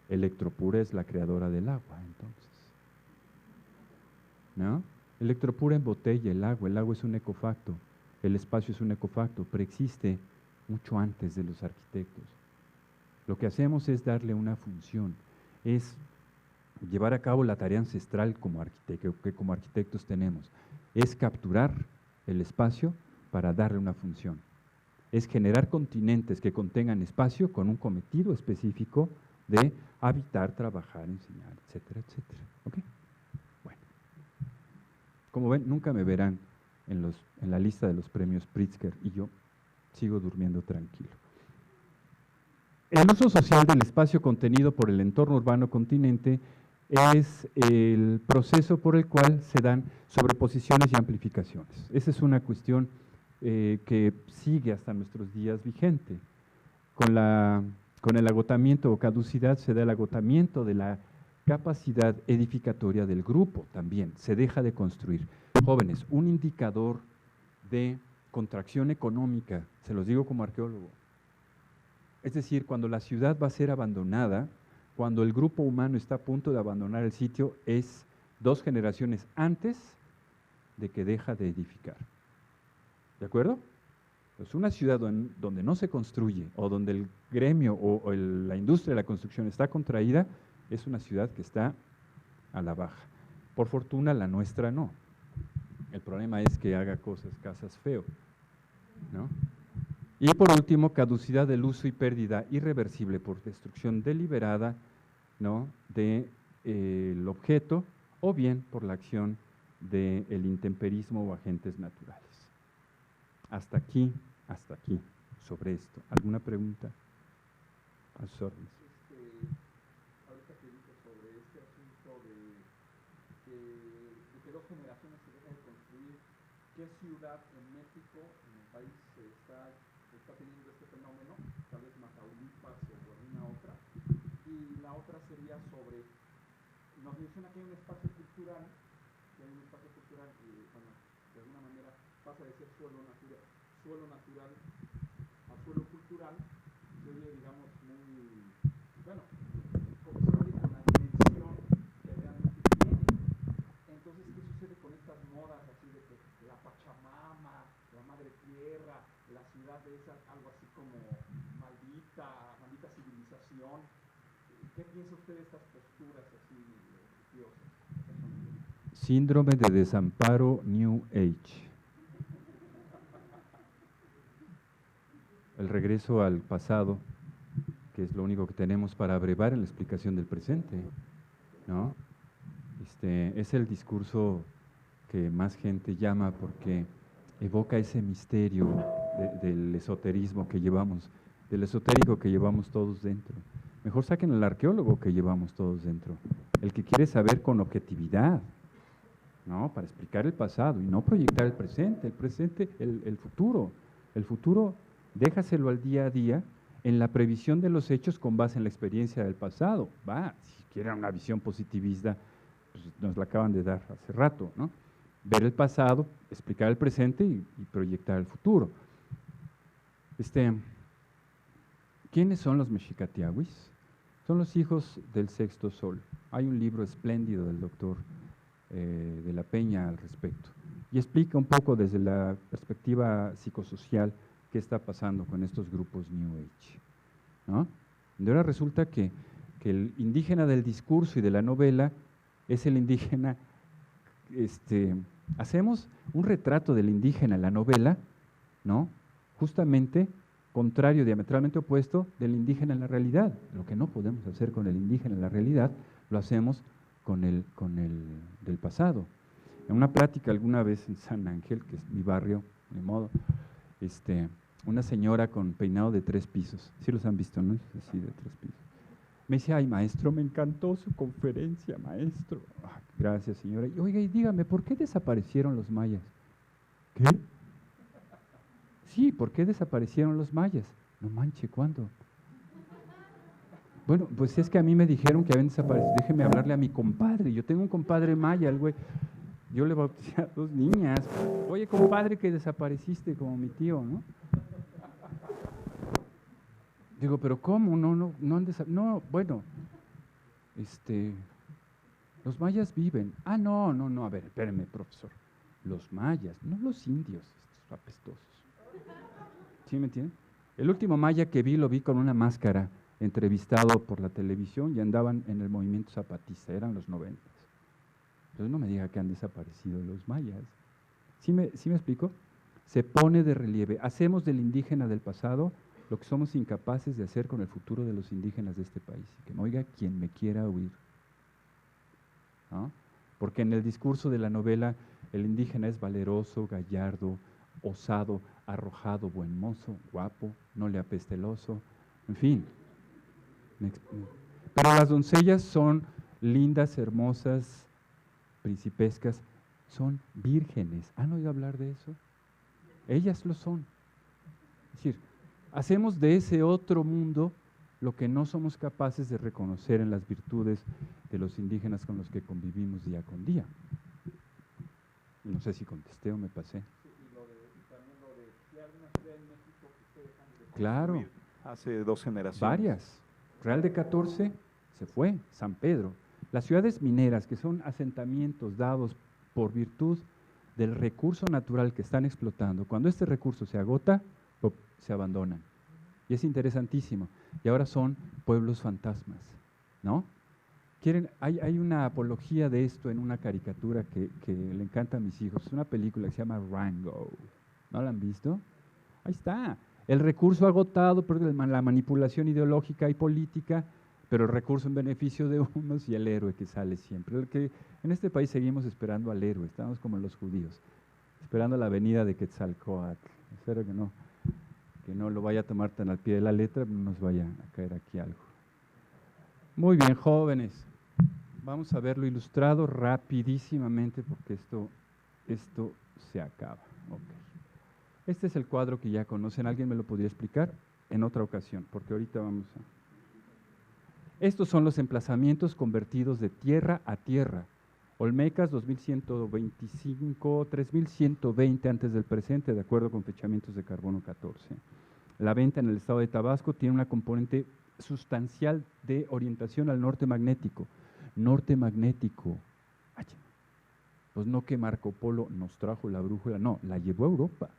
Electropura es la creadora del agua, entonces. ¿No? Electropura embotella el agua es un ecofacto, el espacio es un ecofacto, preexiste mucho antes de los arquitectos. Lo que hacemos es darle una función, es llevar a cabo la tarea ancestral que como arquitectos tenemos, es capturar el espacio para darle una función, es generar continentes que contengan espacio con un cometido específico de habitar, trabajar, enseñar, etcétera, etcétera. ¿Ok? Bueno, como ven, nunca me verán en la lista de los premios Pritzker y yo sigo durmiendo tranquilo. El uso social del espacio contenido por el entorno urbano continente es el proceso por el cual se dan sobreposiciones y amplificaciones. Esa es una cuestión que sigue hasta nuestros días vigente. Con el agotamiento o caducidad se da el agotamiento de la capacidad edificatoria del grupo también, se deja de construir. Jóvenes, un indicador de contracción económica, se los digo como arqueólogo, es decir, cuando la ciudad va a ser abandonada, cuando el grupo humano está a punto de abandonar el sitio, es 2 generaciones antes de que deja de edificar. ¿De acuerdo? Pues una ciudad donde no se construye o donde el gremio o la industria de la construcción está contraída, es una ciudad que está a la baja. Por fortuna la nuestra no. El problema es que haga casas feo, ¿no? Y por último, caducidad del uso y pérdida irreversible por destrucción deliberada, ¿no?, del objeto o bien por la acción del intemperismo o agentes naturales. Hasta aquí, sobre esto. ¿Alguna pregunta? A sus órdenes. Ahorita que dices sobre este asunto de que 2 generaciones se dejan de construir, ¿qué ciudad en México, en el país, está teniendo este fenómeno? Tal vez Tamaulipas o alguna otra. Y la otra sería sobre, nos menciona que hay un espacio cultural, que bueno, de alguna manera pasa de ser suelo natural a suelo cultural, se oye, digamos, muy, bueno, como se oye con la dimensión que realmente tiene. Entonces, ¿qué sucede con estas modas así de que la Pachamama, la Madre Tierra, la ciudad de esa, algo así como maldita civilización? ¿Qué piensa usted de estas posturas así religiosas? Síndrome de desamparo New Age. El regreso al pasado, que es lo único que tenemos para abrevar en la explicación del presente, ¿no? Es el discurso que más gente llama porque evoca ese misterio del esoterismo que llevamos, del esotérico que llevamos todos dentro. Mejor saquen al arqueólogo que llevamos todos dentro, el que quiere saber con objetividad, ¿no?, para explicar el pasado y no proyectar el presente, el futuro. El futuro, déjaselo al día a día en la previsión de los hechos con base en la experiencia del pasado. Si quieren una visión positivista, pues nos la acaban de dar hace rato, ¿no? Ver el pasado, explicar el presente y proyectar el futuro. ¿Quiénes son los mexicatiahuis? Son los hijos del sexto sol. Hay un libro espléndido del doctor de la Peña al respecto y explica un poco desde la perspectiva psicosocial qué está pasando con estos grupos New Age, ¿no? Y ahora resulta que el indígena del discurso y de la novela es el indígena, hacemos un retrato del indígena en la novela, ¿no?, justamente contrario, diametralmente opuesto del indígena en la realidad. Lo que no podemos hacer con el indígena en la realidad, lo hacemos con el del pasado. En una plática alguna vez en San Ángel, que es mi barrio, de modo, una señora con peinado de 3 pisos, sí los han visto, ¿no? Así de 3 pisos. Me dice, ay, maestro, me encantó su conferencia, maestro. "Ay, gracias, señora. Y, oiga, y dígame, ¿por qué desaparecieron los mayas? ¿Qué? Sí, ¿por qué desaparecieron los mayas? No manche, ¿cuándo? Bueno, pues es que a mí me dijeron que habían desaparecido. Déjeme hablarle a mi compadre. Yo tengo un compadre maya, el güey. Yo le bauticé a 2 niñas. Oye, compadre, que desapareciste como mi tío, ¿no? Digo, pero ¿cómo? No han desaparecido. No, bueno, los mayas viven. Ah, no, a ver, espérame, profesor. Los mayas, no los indios, estos apestosos. ¿Sí me entienden? El último maya que vi, lo vi con una máscara, entrevistado por la televisión y andaban en el movimiento zapatista, eran los 90. Entonces no me diga que han desaparecido los mayas. ¿Sí me explico? Se pone de relieve. Hacemos del indígena del pasado lo que somos incapaces de hacer con el futuro de los indígenas de este país. Y que me oiga quien me quiera oír. ¿No? Porque en el discurso de la novela el indígena es valeroso, gallardo, osado, arrojado, buen mozo, guapo, no le apeste el oso, en fin. Pero las doncellas son lindas, hermosas, principescas, son vírgenes. ¿Han oído hablar de eso? Ellas lo son. Es decir, hacemos de ese otro mundo lo que no somos capaces de reconocer en las virtudes de los indígenas con los que convivimos día con día. No sé si contesté o me pasé. Sí, y también lo de si hay una ciudad en México que ustedes han de Claro. construir hace 2 generaciones. Varias. Real de 14 se fue, San Pedro. Las ciudades mineras, que son asentamientos dados por virtud del recurso natural que están explotando, cuando este recurso se agota, se abandonan. Y es interesantísimo. Y ahora son pueblos fantasmas, ¿no? Hay una apología de esto en una caricatura que le encanta a mis hijos. Es una película que se llama Rango. ¿No la han visto? Ahí está. El recurso agotado por la manipulación ideológica y política, pero el recurso en beneficio de unos y el héroe que sale siempre. El que en este país seguimos esperando al héroe, estamos como los judíos, esperando la venida de Quetzalcóatl. Espero que no lo vaya a tomar tan al pie de la letra, no nos vaya a caer aquí algo. Muy bien, jóvenes. Vamos a verlo ilustrado rapidísimamente porque esto se acaba. Okay. Este es el cuadro que ya conocen. ¿Alguien me lo podría explicar? En otra ocasión, porque ahorita vamos a... Estos son los emplazamientos convertidos de tierra a tierra. Olmecas 2125, 3120 antes del presente, de acuerdo con fechamientos de carbono 14. La venta en el estado de Tabasco tiene una componente sustancial de orientación al norte magnético. Norte magnético. Pues no que Marco Polo nos trajo la brújula, no, la llevó a Europa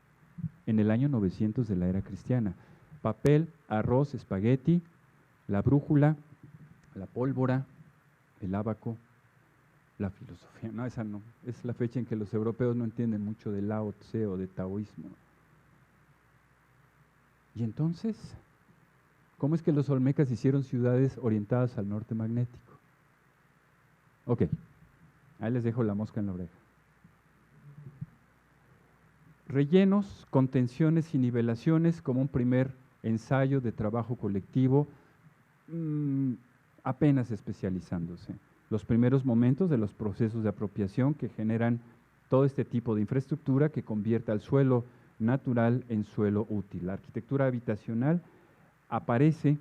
en el año 900 de la era cristiana. Papel, arroz, espagueti, la brújula, la pólvora, el ábaco, la filosofía. No, esa no. Es la fecha en que los europeos no entienden mucho de Lao Tse o de taoísmo. Y entonces, ¿cómo es que los olmecas hicieron ciudades orientadas al norte magnético? Ok, ahí les dejo la mosca en la oreja. Rellenos, contenciones y nivelaciones como un primer ensayo de trabajo colectivo, apenas especializándose. Los primeros momentos de los procesos de apropiación que generan todo este tipo de infraestructura que convierte al suelo natural en suelo útil. La arquitectura habitacional aparece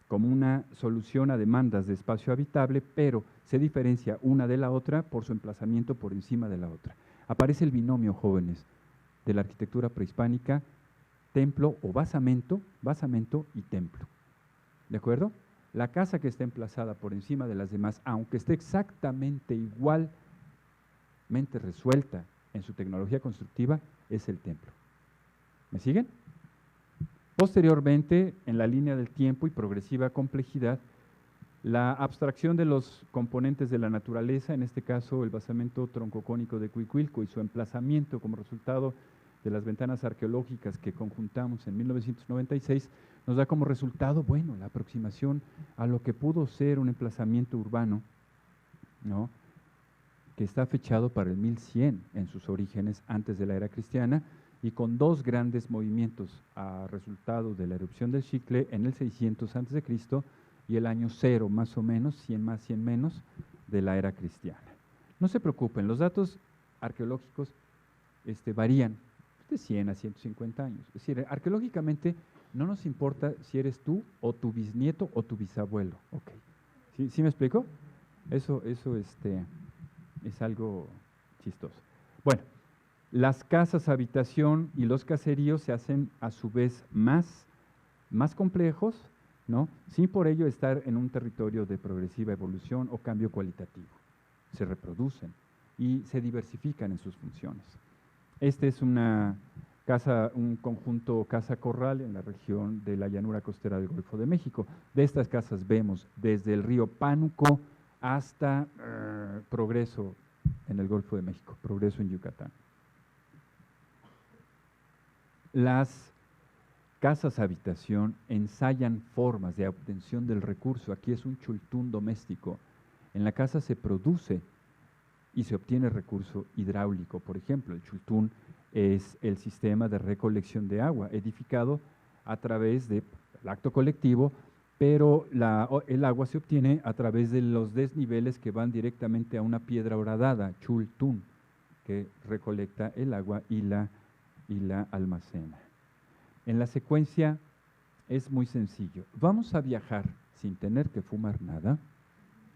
como una solución a demandas de espacio habitable, pero se diferencia una de la otra por su emplazamiento por encima de la otra. Aparece el binomio, jóvenes, de la arquitectura prehispánica, templo o basamento y templo. ¿De acuerdo? La casa que está emplazada por encima de las demás, aunque esté exactamente igualmente resuelta en su tecnología constructiva, es el templo. ¿Me siguen? Posteriormente, en la línea del tiempo y progresiva complejidad, la abstracción de los componentes de la naturaleza, en este caso el basamento troncocónico de Cuicuilco y su emplazamiento como resultado de las ventanas arqueológicas que conjuntamos en 1996, nos da como resultado, bueno, la aproximación a lo que pudo ser un emplazamiento urbano, ¿no?, que está fechado para el 1100 en sus orígenes antes de la era cristiana y con 2 grandes movimientos a resultado de la erupción del Xicle en el 600 a.C. y el año 0 más o menos, 100 más, 100 menos, de la era cristiana. No se preocupen, los datos arqueológicos varían de 100 a 150 años. Es decir, arqueológicamente no nos importa si eres tú o tu bisnieto o tu bisabuelo. Okay. ¿Sí me explico? Eso es algo chistoso. Bueno, las casas habitación y los caseríos se hacen a su vez más complejos, ¿no? Sin por ello estar en un territorio de progresiva evolución o cambio cualitativo. Se reproducen y se diversifican en sus funciones. Este es una casa, un conjunto casa-corral en la región de la llanura costera del Golfo de México. De estas casas vemos desde el río Pánuco hasta Progreso en el Golfo de México, Progreso en Yucatán. Las casas habitación ensayan formas de obtención del recurso. Aquí es un chultún doméstico. En la casa se produce y se obtiene recurso hidráulico. Por ejemplo, el chultún es el sistema de recolección de agua, edificado a través del acto colectivo, pero el agua se obtiene a través de los desniveles que van directamente a una piedra horadada, chultún, que recolecta el agua y la almacena. En la secuencia es muy sencillo. Vamos a viajar sin tener que fumar nada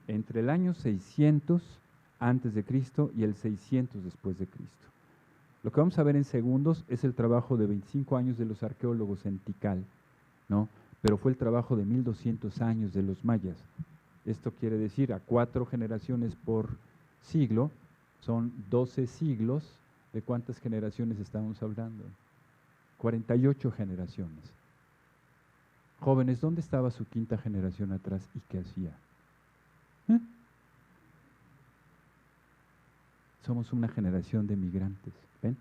entre el año 600 antes de Cristo y el 600 después de Cristo. Lo que vamos a ver en segundos es el trabajo de 25 años de los arqueólogos en Tikal, ¿no? Pero fue el trabajo de 1200 años de los mayas. Esto quiere decir a 4 generaciones por siglo, son 12 siglos. ¿De cuántas generaciones estamos hablando? 48 generaciones. Jóvenes, ¿dónde estaba su quinta generación atrás y qué hacía? Somos una generación de migrantes, ¿ven?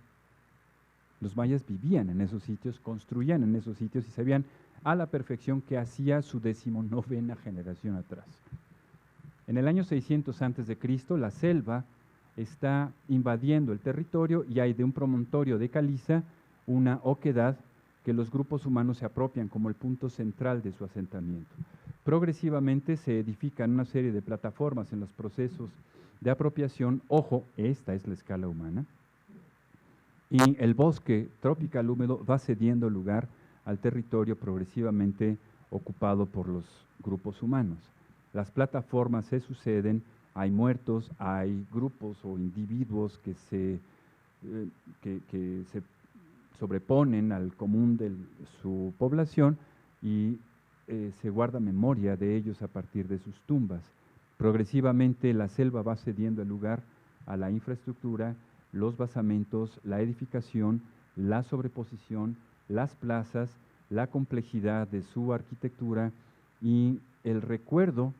Los mayas vivían en esos sitios, construían en esos sitios y sabían a la perfección qué hacía su 19ª generación atrás. En el año 600 antes de Cristo, la selva está invadiendo el territorio y hay de un promontorio de caliza una oquedad que los grupos humanos se apropian como el punto central de su asentamiento. Progresivamente se edifican una serie de plataformas en los procesos de apropiación. Ojo, esta es la escala humana. Y el bosque tropical húmedo va cediendo lugar al territorio progresivamente ocupado por los grupos humanos. Las plataformas se suceden, hay muertos, hay grupos o individuos que se sobreponen al común de su población y se guarda memoria de ellos a partir de sus tumbas. Progresivamente la selva va cediendo el lugar a la infraestructura, los basamentos, la edificación, la sobreposición, las plazas, la complejidad de su arquitectura y el recuerdo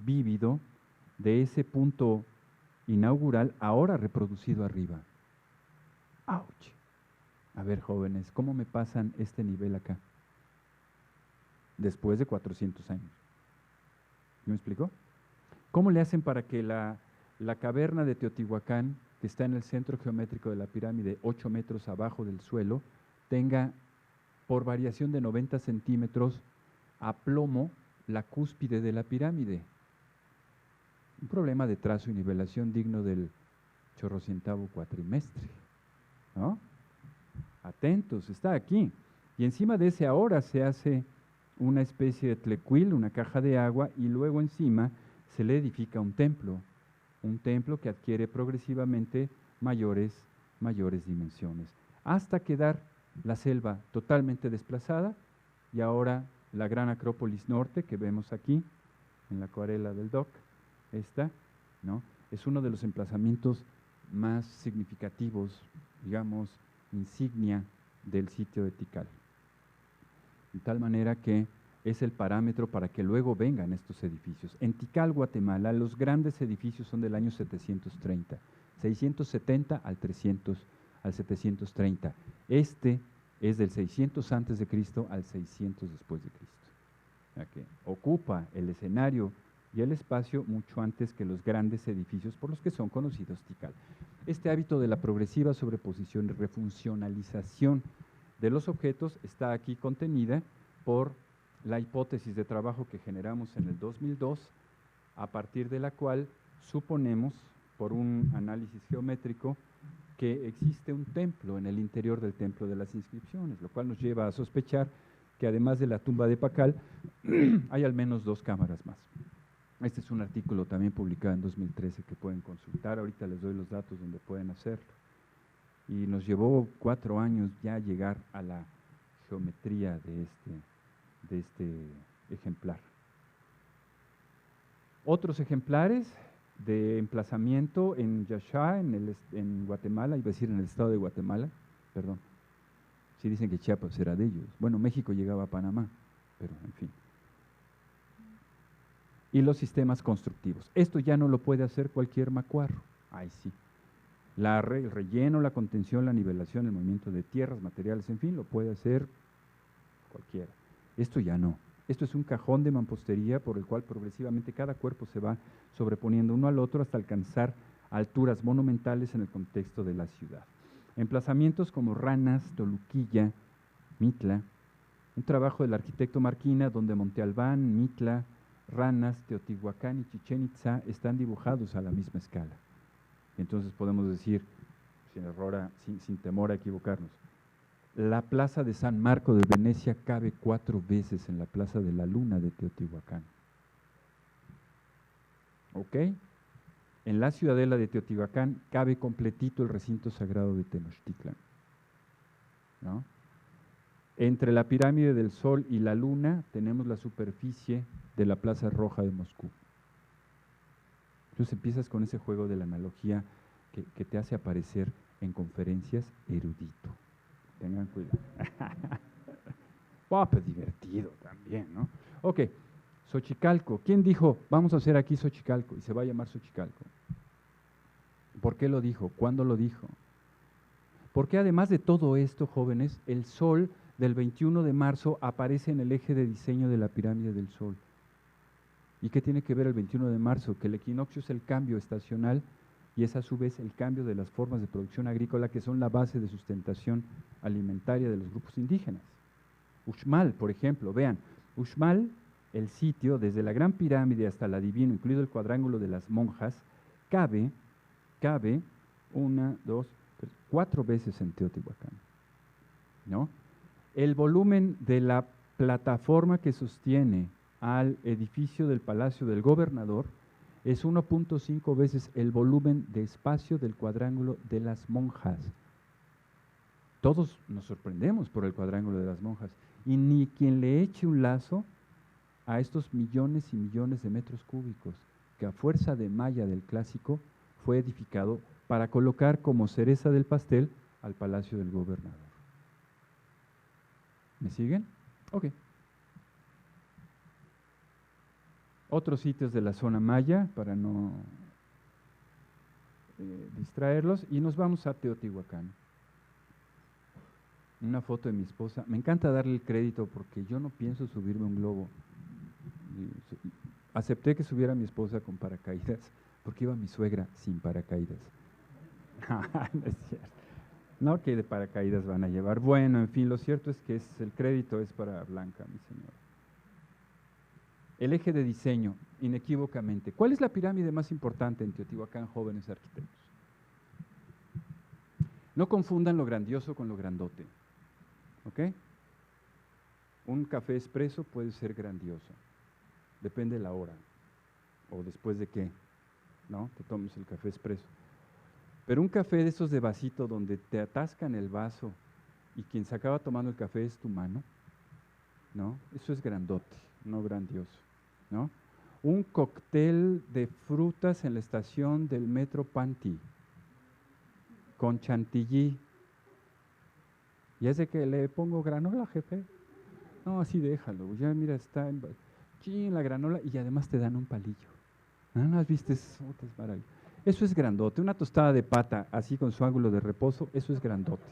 vívido de ese punto inaugural ahora reproducido arriba. ¡Auch! A ver, jóvenes, ¿cómo me pasan este nivel acá? Después de 400 años. ¿Me explico? ¿Cómo le hacen para que la caverna de Teotihuacán, que está en el centro geométrico de la pirámide, 8 metros abajo del suelo, tenga por variación de 90 centímetros a plomo la cúspide de la pirámide? Un problema de trazo y nivelación digno del chorrocientavo cuatrimestre, ¿no? Atentos, está aquí. Y encima de ese ahora se hace una especie de tlecuil, una caja de agua, y luego encima se le edifica un templo que adquiere progresivamente mayores dimensiones, hasta quedar la selva totalmente desplazada y ahora la gran Acrópolis Norte que vemos aquí en la acuarela del Doc, esta, ¿no? Es uno de los emplazamientos más significativos, digamos, insignia del sitio de Tikal. De tal manera que es el parámetro para que luego vengan estos edificios. En Tikal, Guatemala, los grandes edificios son del año 730, 670 al 730. Este es del 600 antes de Cristo al 600 después de Cristo. O sea que ocupa el escenario y el espacio mucho antes que los grandes edificios por los que son conocidos Tikal. Este hábito de la progresiva sobreposición y refuncionalización de los objetos está aquí contenida por la hipótesis de trabajo que generamos en el 2002, a partir de la cual suponemos, por un análisis geométrico, que existe un templo en el interior del templo de las inscripciones, lo cual nos lleva a sospechar que además de la tumba de Pacal, hay al menos 2 cámaras más. Este es un artículo también publicado en 2013 que pueden consultar, ahorita les doy los datos donde pueden hacerlo. Y nos llevó 4 años ya llegar a la geometría de este ejemplar. Otros ejemplares de emplazamiento en Yaxá, en Guatemala, iba a decir en el estado de Guatemala, perdón. Sí dicen que Chiapas era de ellos. Bueno, México llegaba a Panamá, pero en fin. Y los sistemas constructivos. Esto ya no lo puede hacer cualquier macuarro. Ahí sí. El relleno, la contención, la nivelación, el movimiento de tierras, materiales, en fin, lo puede hacer cualquiera. Esto ya no. Esto es un cajón de mampostería por el cual progresivamente cada cuerpo se va sobreponiendo uno al otro hasta alcanzar alturas monumentales en el contexto de la ciudad. Emplazamientos como Ranas, Toluquilla, Mitla, un trabajo del arquitecto Marquina donde Monte Albán, Mitla, Ranas, Teotihuacán y Chichén Itzá están dibujados a la misma escala. Entonces podemos decir, sin temor a equivocarnos, la plaza de San Marco de Venecia cabe 4 veces en la plaza de la Luna de Teotihuacán. ¿Ok? En la ciudadela de Teotihuacán cabe completito el recinto sagrado de Tenochtitlan, ¿no? Entre la pirámide del Sol y la Luna tenemos la superficie de la Plaza Roja de Moscú. Entonces empiezas con ese juego de la analogía que te hace aparecer en conferencias erudito. Tengan cuidado. Pues divertido también, ¿no? Ok, Xochicalco. ¿Quién dijo, vamos a hacer aquí Xochicalco? Y se va a llamar Xochicalco. ¿Por qué lo dijo? ¿Cuándo lo dijo? Porque además de todo esto, jóvenes, el Sol del 21 de marzo aparece en el eje de diseño de la pirámide del Sol. ¿Y qué tiene que ver el 21 de marzo? Que el equinoccio es el cambio estacional y es a su vez el cambio de las formas de producción agrícola que son la base de sustentación alimentaria de los grupos indígenas. Uxmal, por ejemplo, vean, Uxmal, el sitio, desde la Gran Pirámide hasta la Divino, incluido el cuadrángulo de las monjas, cabe 1, 2, 3, 4 veces en Teotihuacán, ¿no? El volumen de la plataforma que sostiene al edificio del Palacio del Gobernador es 1.5 veces el volumen de espacio del cuadrángulo de las monjas. Todos nos sorprendemos por el cuadrángulo de las monjas, y ni quien le eche un lazo a estos millones y millones de metros cúbicos que a fuerza de malla del clásico fue edificado para colocar como cereza del pastel al Palacio del Gobernador. ¿Me siguen? Ok. Otros sitios de la zona maya, para no distraerlos, y nos vamos a Teotihuacán. Una foto de mi esposa. Me encanta darle el crédito porque yo no pienso subirme a un globo. Acepté que subiera mi esposa con paracaídas porque iba mi suegra sin paracaídas. No es cierto. No que de paracaídas van a llevar. Bueno, en fin, lo cierto es que el crédito es para Blanca, mi señora. El eje de diseño, inequívocamente. ¿Cuál es la pirámide más importante en Teotihuacán, jóvenes arquitectos? No confundan lo grandioso con lo grandote. ¿Ok? Un café expreso puede ser grandioso. Depende de la hora. O después de qué, ¿no? Te tomes el café expreso. Pero un café de esos de vasito donde te atascan el vaso y quien se acaba tomando el café es tu mano, ¿no? Eso es grandote, no grandioso, ¿no? Un cóctel de frutas en la estación del Metro Panty, con chantilly. ¿Y es de que le pongo granola, jefe? No, así déjalo, ya mira, está en la granola y además te dan un palillo. ¿No has visto eso? Es maravilloso. Eso es grandote. Una tostada de pata así con su ángulo de reposo, eso es grandote.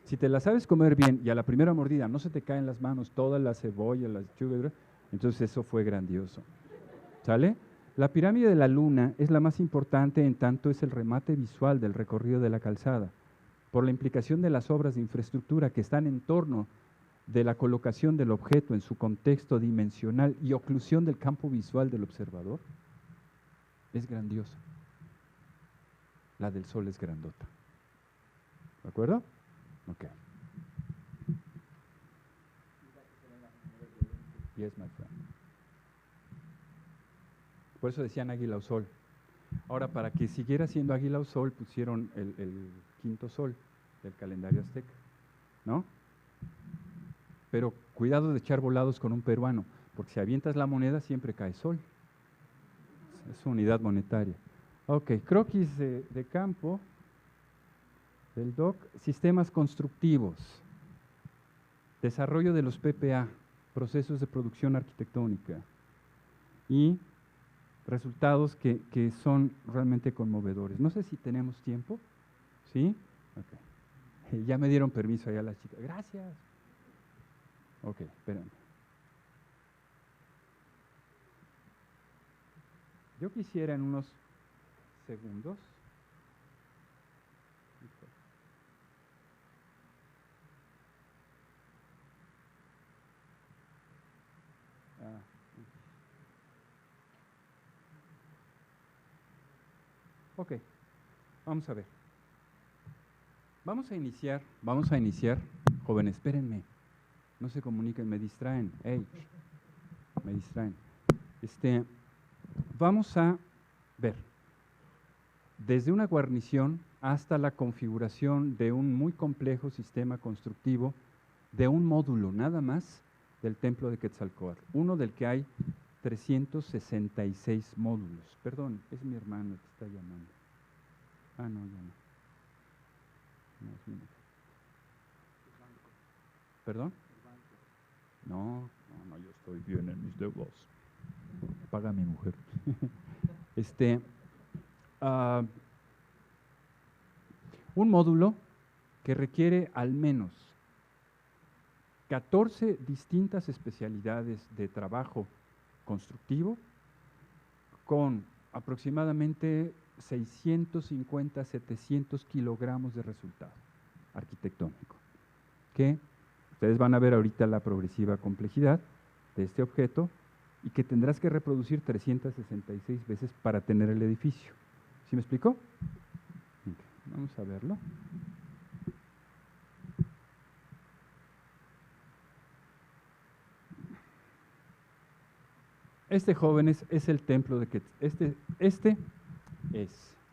Si te la sabes comer bien y a la primera mordida no se te caen las manos toda la cebolla, la lechuga, entonces eso fue grandioso. ¿Sale? La pirámide de la Luna es la más importante en tanto es el remate visual del recorrido de la calzada, por la implicación de las obras de infraestructura que están en torno de la colocación del objeto en su contexto dimensional y oclusión del campo visual del observador es grandiosa. La del Sol es grandota. ¿De acuerdo? Ok. Yes, my friend. Por eso decían águila o sol. Ahora, para que siguiera siendo águila o sol, pusieron el quinto sol del calendario azteca, ¿no? Pero cuidado de echar volados con un peruano, porque si avientas la moneda siempre cae sol. Es unidad monetaria. Ok, croquis de campo del DOC, sistemas constructivos, desarrollo de los PPA, procesos de producción arquitectónica y resultados que son realmente conmovedores. No sé si tenemos tiempo, ¿sí? Okay. Ya me dieron permiso allá las chicas. Gracias. Ok, espérenme. Yo quisiera en unos segundos. Ok, vamos a ver. Vamos a iniciar, jóvenes, espérenme, no se comuniquen, me distraen, hey, me distraen. Vamos a ver, desde una guarnición hasta la configuración de un muy complejo sistema constructivo, de un módulo nada más del templo de Quetzalcóatl, uno del que hay 366 módulos. Perdón, es mi hermano que está llamando. Ah, no, ya no. No, es mi mujer. ¿Perdón? No, yo estoy bien en mis deudas. Paga mi mujer. Un módulo que requiere al menos 14 distintas especialidades de trabajo constructivo con aproximadamente 650, 700 kilogramos de resultado arquitectónico, que ustedes van a ver ahorita la progresiva complejidad de este objeto y que tendrás que reproducir 366 veces para tener el edificio. ¿Sí me explicó? Okay, vamos a verlo. Este, jóvenes, es el templo de que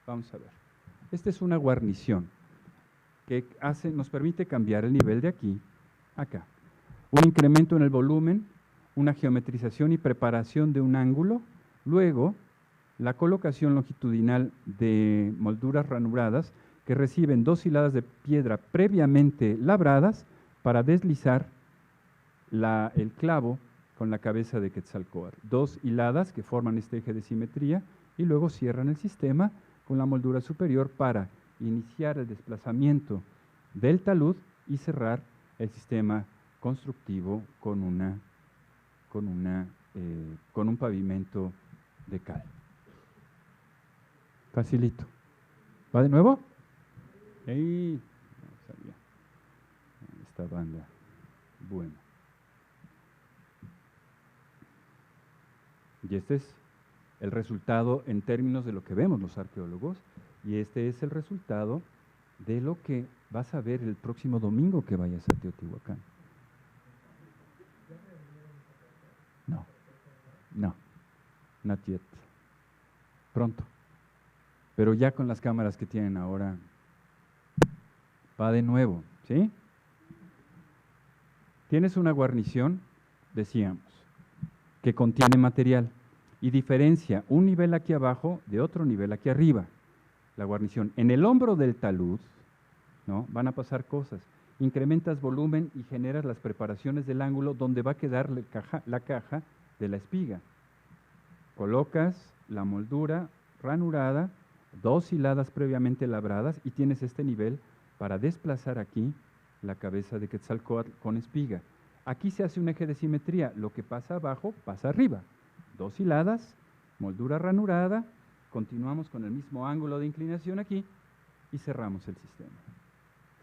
vamos a ver, esta es una guarnición que nos permite cambiar el nivel de aquí a acá. Un incremento en el volumen, una geometrización y preparación de un ángulo, luego la colocación longitudinal de molduras ranuradas que reciben 2 hiladas de piedra previamente labradas para deslizar el clavo con la cabeza de Quetzalcóatl. 2 hiladas que forman este eje de simetría y luego cierran el sistema con la moldura superior para iniciar el desplazamiento del talud y cerrar el sistema constructivo con un pavimento de cal. Facilito. ¿Va de nuevo? ¡Ey! No sabía. Esta banda. Bueno. Y este es el resultado en términos de lo que vemos los arqueólogos, y este es el resultado de lo que vas a ver el próximo domingo que vayas a Teotihuacán. No, not yet. Pronto. Pero ya con las cámaras que tienen ahora, va de nuevo, ¿sí? Tienes una guarnición, decíamos, que contiene material y diferencia un nivel aquí abajo de otro nivel aquí arriba. La guarnición. En el hombro del talud, ¿no?, van a pasar cosas. Incrementas volumen y generas las preparaciones del ángulo donde va a quedar la caja de la espiga. Colocas la moldura ranurada, 2 hiladas previamente labradas y tienes este nivel para desplazar aquí la cabeza de Quetzalcóatl con espiga. Aquí se hace un eje de simetría, lo que pasa abajo pasa arriba. 2 hiladas, moldura ranurada, continuamos con el mismo ángulo de inclinación aquí y cerramos el sistema.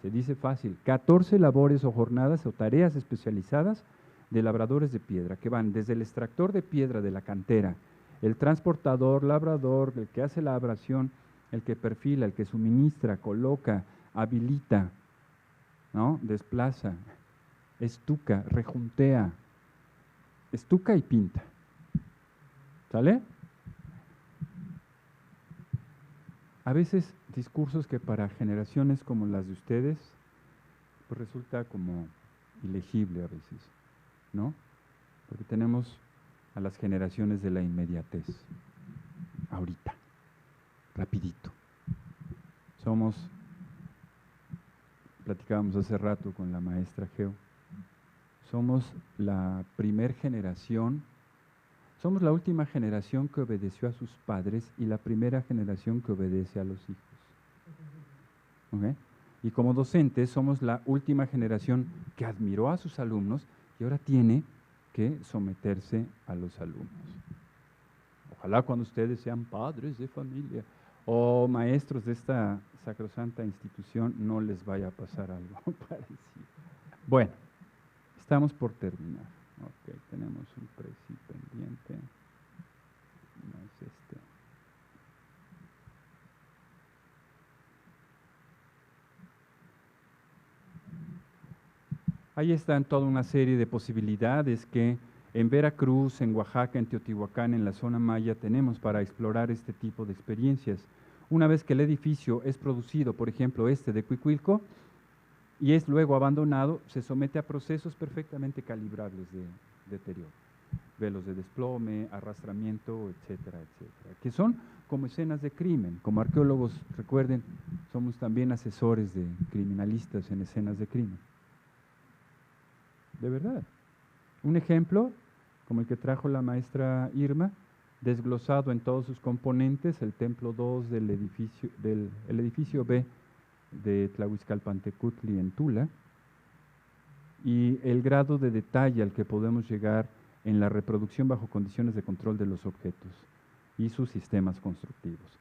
se dice fácil, 14 labores o jornadas o tareas especializadas de labradores de piedra, que van desde el extractor de piedra de la cantera, el transportador, labrador, el que hace la abrasión, el que perfila, el que suministra, coloca, habilita, ¿no? Desplaza, estuca, rejuntea, estuca y pinta. ¿Sale? A veces discursos que para generaciones como las de ustedes, pues resulta como ilegible a veces, ¿no? Porque tenemos a las generaciones de la inmediatez, ahorita, rapidito. Platicábamos hace rato con la maestra Geo, somos la primer generación, somos la última generación que obedeció a sus padres y la primera generación que obedece a los hijos. ¿Okay? Y como docentes somos la última generación que admiró a sus alumnos y ahora tiene que someterse a los alumnos. Ojalá cuando ustedes sean padres de familia o maestros de esta sacrosanta institución no les vaya a pasar algo parecido. Bueno, estamos por terminar. Ok, tenemos un preci pendiente. No es este. Ahí están toda una serie de posibilidades que en Veracruz, en Oaxaca, en Teotihuacán, en la zona maya tenemos para explorar este tipo de experiencias. Una vez que el edificio es producido, por ejemplo este de Cuicuilco, y es luego abandonado, se somete a procesos perfectamente calibrables de deterioro. Velos de desplome, arrastramiento, etcétera, etcétera. Que son como escenas de crimen. Como arqueólogos, recuerden, somos también asesores de criminalistas en escenas de crimen. De verdad. Un ejemplo, como el que trajo la maestra Irma, desglosado en todos sus componentes, el templo 2 del edificio B de Tlahuizcalpantecutli en Tula, y el grado de detalle al que podemos llegar en la reproducción bajo condiciones de control de los objetos y sus sistemas constructivos.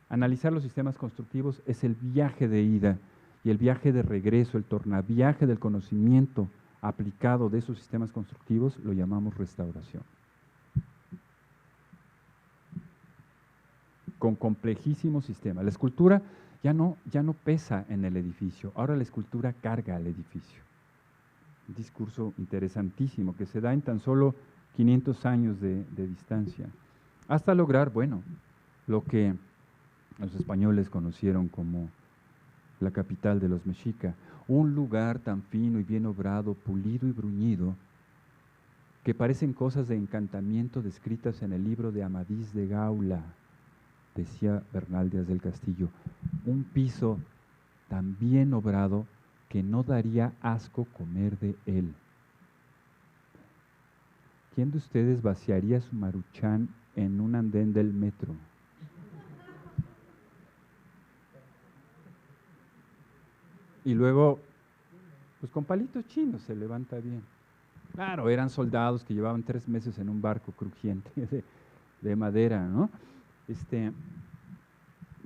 Analizar los sistemas constructivos es el viaje de ida y el viaje de regreso, el tornaviaje del conocimiento aplicado de esos sistemas constructivos, lo llamamos restauración. Con complejísimos sistemas. La escultura ya no pesa en el edificio, ahora la escultura carga al edificio. Un discurso interesantísimo que se da en tan solo 500 años de distancia, hasta lograr, bueno, lo que los españoles conocieron como la capital de los mexica, un lugar tan fino y bien obrado, pulido y bruñido, que parecen cosas de encantamiento descritas en el libro de Amadís de Gaula, decía Bernal Díaz del Castillo, un piso tan bien obrado que no daría asco comer de él. ¿Quién de ustedes vaciaría su maruchan en un andén del metro? Y luego, pues con palitos chinos se levanta bien. Claro, eran soldados que llevaban 3 meses en un barco crujiente de madera, ¿no?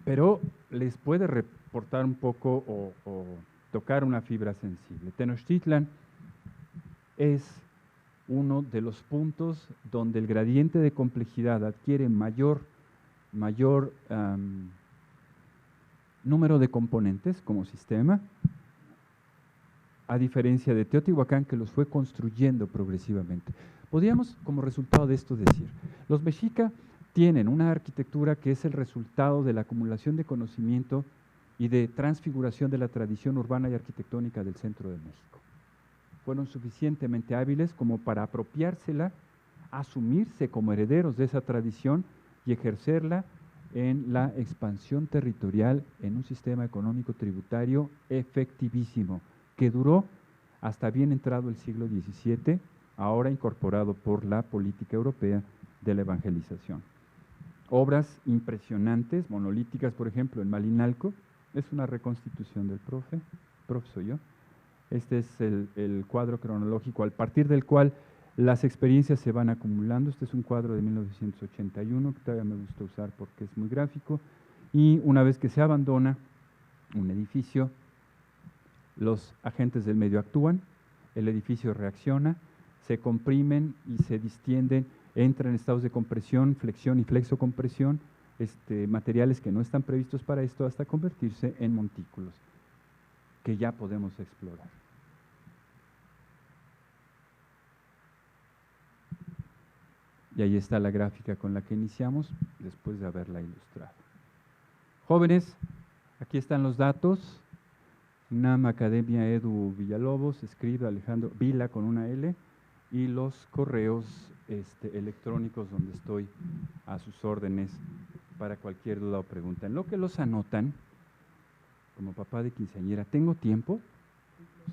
Pero les puede reportar un poco o tocar una fibra sensible. Tenochtitlan es uno de los puntos donde el gradiente de complejidad adquiere mayor número de componentes como sistema, a diferencia de Teotihuacán, que los fue construyendo progresivamente. Podríamos, como resultado de esto, decir, los mexica tienen una arquitectura que es el resultado de la acumulación de conocimiento y de transfiguración de la tradición urbana y arquitectónica del centro de México. Fueron suficientemente hábiles como para apropiársela, asumirse como herederos de esa tradición y ejercerla en la expansión territorial en un sistema económico tributario efectivísimo, que duró hasta bien entrado el siglo XVII, ahora incorporado por la política europea de la evangelización. Obras impresionantes, monolíticas, por ejemplo, en Malinalco, es una reconstitución del profe soy yo. Este es el cuadro cronológico a partir del cual las experiencias se van acumulando. Este es un cuadro de 1981 que todavía me gusta usar porque es muy gráfico. Y una vez que se abandona un edificio, Los agentes del medio actúan, el edificio reacciona, se comprimen y se distienden, entran en estados de compresión, flexión y flexocompresión, materiales que no están previstos para esto hasta convertirse en montículos, que ya podemos explorar. Y ahí está la gráfica con la que iniciamos, después de haberla ilustrado. Jóvenes, aquí están los datos. UNAM Academia Edu Villalobos, escribe Alejandro Vila con una L, y los correos electrónicos donde estoy a sus órdenes para cualquier duda o pregunta. En lo que los anotan, como papá de quinceañera, ¿tengo tiempo?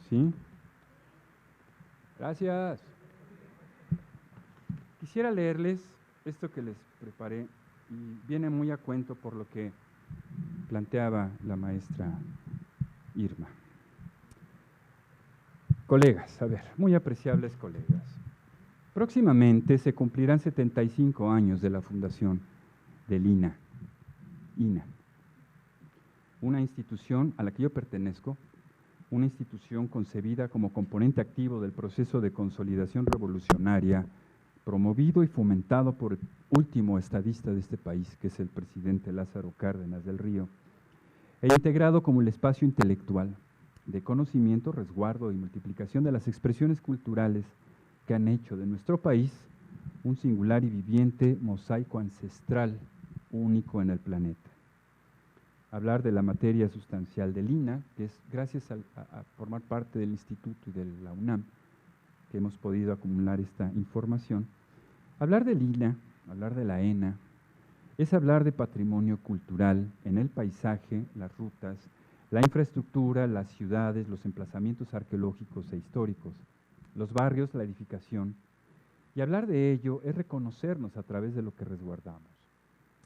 ¿Sí? Gracias. Quisiera leerles esto que les preparé y viene muy a cuento por lo que planteaba la maestra Irma. Colegas, a ver, muy apreciables colegas. Próximamente se cumplirán 75 años de la fundación del INA, una institución a la que yo pertenezco, una institución concebida como componente activo del proceso de consolidación revolucionaria, promovido y fomentado por el último estadista de este país, que es el presidente Lázaro Cárdenas del Río, e integrado como el espacio intelectual de conocimiento, resguardo y multiplicación de las expresiones culturales que han hecho de nuestro país un singular y viviente mosaico ancestral único en el planeta. Hablar de la materia sustancial del INA, que es gracias a formar parte del Instituto y de la UNAM, que hemos podido acumular esta información. Hablar del INA, hablar de la ENA, es hablar de patrimonio cultural en el paisaje, las rutas, la infraestructura, las ciudades, los emplazamientos arqueológicos e históricos, los barrios, la edificación. Y hablar de ello es reconocernos a través de lo que resguardamos.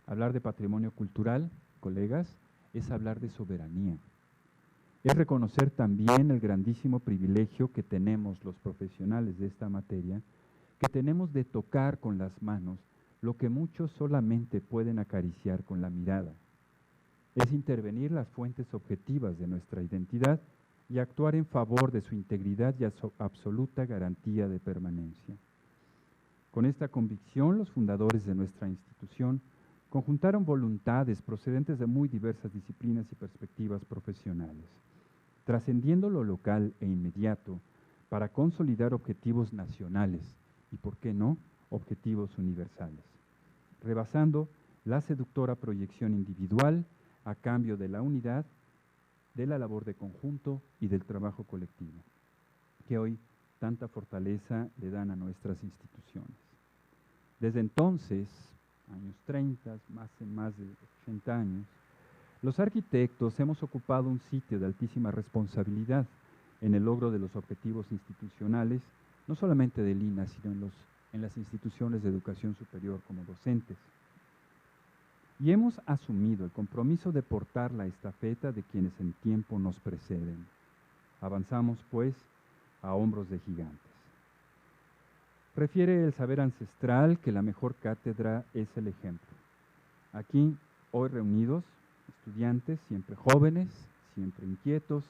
Hablar de patrimonio cultural, colegas, es hablar de soberanía. Es reconocer también el grandísimo privilegio que tenemos los profesionales de esta materia, que tenemos de tocar con las manos lo que muchos solamente pueden acariciar con la mirada. Es intervenir las fuentes objetivas de nuestra identidad y actuar en favor de su integridad y absoluta garantía de permanencia. Con esta convicción, los fundadores de nuestra institución conjuntaron voluntades procedentes de muy diversas disciplinas y perspectivas profesionales, trascendiendo lo local e inmediato para consolidar objetivos nacionales y, por qué no, objetivos universales, rebasando la seductora proyección individual a cambio de la unidad, de la labor de conjunto y del trabajo colectivo, que hoy tanta fortaleza le dan a nuestras instituciones. Desde entonces, años 30, más de 80 años, los arquitectos hemos ocupado un sitio de altísima responsabilidad en el logro de los objetivos institucionales, no solamente del INA, sino en las instituciones de educación superior como docentes. Y hemos asumido el compromiso de portar la estafeta de quienes en tiempo nos preceden. Avanzamos, pues, a hombros de gigantes. Refiere el saber ancestral que la mejor cátedra es el ejemplo. Aquí, hoy reunidos, estudiantes, siempre jóvenes, siempre inquietos,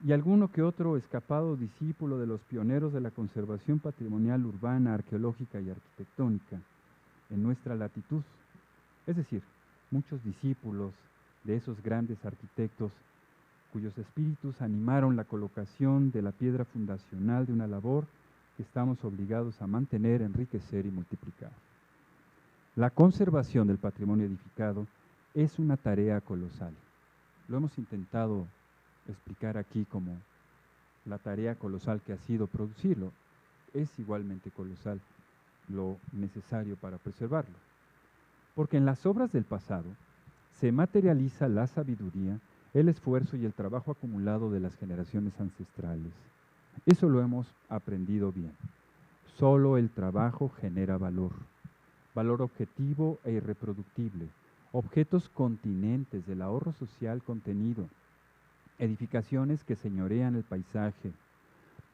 y alguno que otro escapado discípulo de los pioneros de la conservación patrimonial urbana, arqueológica y arquitectónica en nuestra latitud. Es decir, muchos discípulos de esos grandes arquitectos cuyos espíritus animaron la colocación de la piedra fundacional de una labor que estamos obligados a mantener, enriquecer y multiplicar. La conservación del patrimonio edificado es una tarea colosal. Lo hemos intentado explicar aquí como la tarea colosal que ha sido producirlo. Es igualmente colosal lo necesario para preservarlo. Porque en las obras del pasado se materializa la sabiduría, el esfuerzo y el trabajo acumulado de las generaciones ancestrales. Eso lo hemos aprendido bien. Solo el trabajo genera valor, valor objetivo e irreproductible, objetos continentes del ahorro social contenido, edificaciones que señorean el paisaje,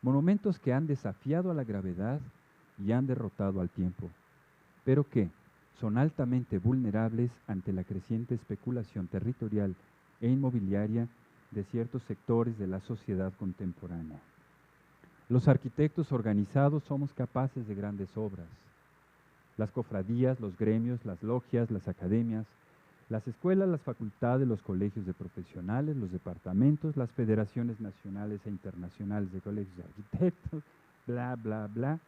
monumentos que han desafiado a la gravedad y han derrotado al tiempo, pero que son altamente vulnerables ante la creciente especulación territorial e inmobiliaria de ciertos sectores de la sociedad contemporánea. Los arquitectos organizados somos capaces de grandes obras. Las cofradías, los gremios, las logias, las academias, las escuelas, las facultades, los colegios de profesionales, los departamentos, las federaciones nacionales e internacionales de colegios de arquitectos, bla, bla, bla,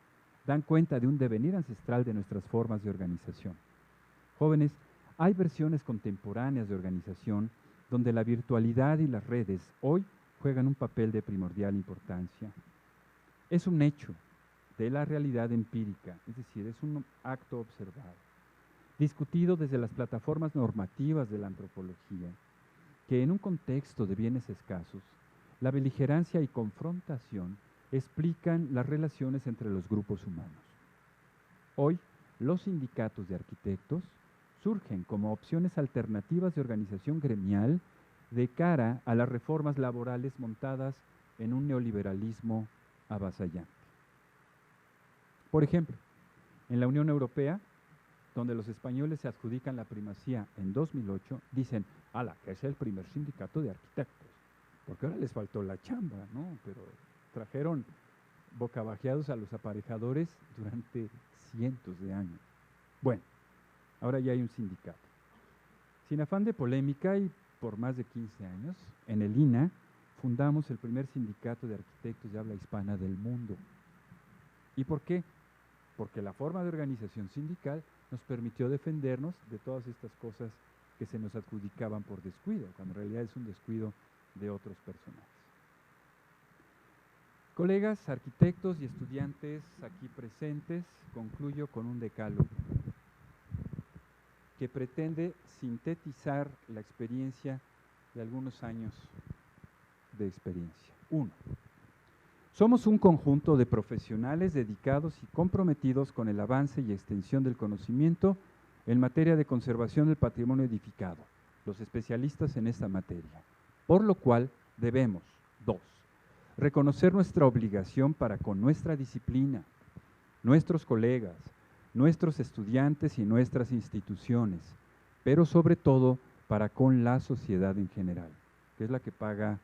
dan cuenta de un devenir ancestral de nuestras formas de organización. Jóvenes, hay versiones contemporáneas de organización donde la virtualidad y las redes hoy juegan un papel de primordial importancia. Es un hecho de la realidad empírica, es decir, es un acto observado, discutido desde las plataformas normativas de la antropología, que en un contexto de bienes escasos, la beligerancia y confrontación explican las relaciones entre los grupos humanos. Hoy, los sindicatos de arquitectos surgen como opciones alternativas de organización gremial de cara a las reformas laborales montadas en un neoliberalismo avasallante. Por ejemplo, en la Unión Europea, donde los españoles se adjudican la primacía en 2008, dicen, ala, que es el primer sindicato de arquitectos, porque ahora les faltó la chamba, ¿no? Pero trajeron bocabajeados a los aparejadores durante cientos de años. Bueno, ahora ya hay un sindicato. Sin afán de polémica y por más de 15 años, en el INA fundamos el primer sindicato de arquitectos de habla hispana del mundo. ¿Y por qué? Porque la forma de organización sindical nos permitió defendernos de todas estas cosas que se nos adjudicaban por descuido, cuando en realidad es un descuido de otros personajes. Colegas, arquitectos y estudiantes aquí presentes, concluyo con un decálogo que pretende sintetizar la experiencia de algunos años de experiencia. 1. Somos un conjunto de profesionales dedicados y comprometidos con el avance y extensión del conocimiento en materia de conservación del patrimonio edificado, los especialistas en esta materia, por lo cual debemos, 2, reconocer nuestra obligación para con nuestra disciplina, nuestros colegas, nuestros estudiantes y nuestras instituciones, pero sobre todo para con la sociedad en general, que es la que paga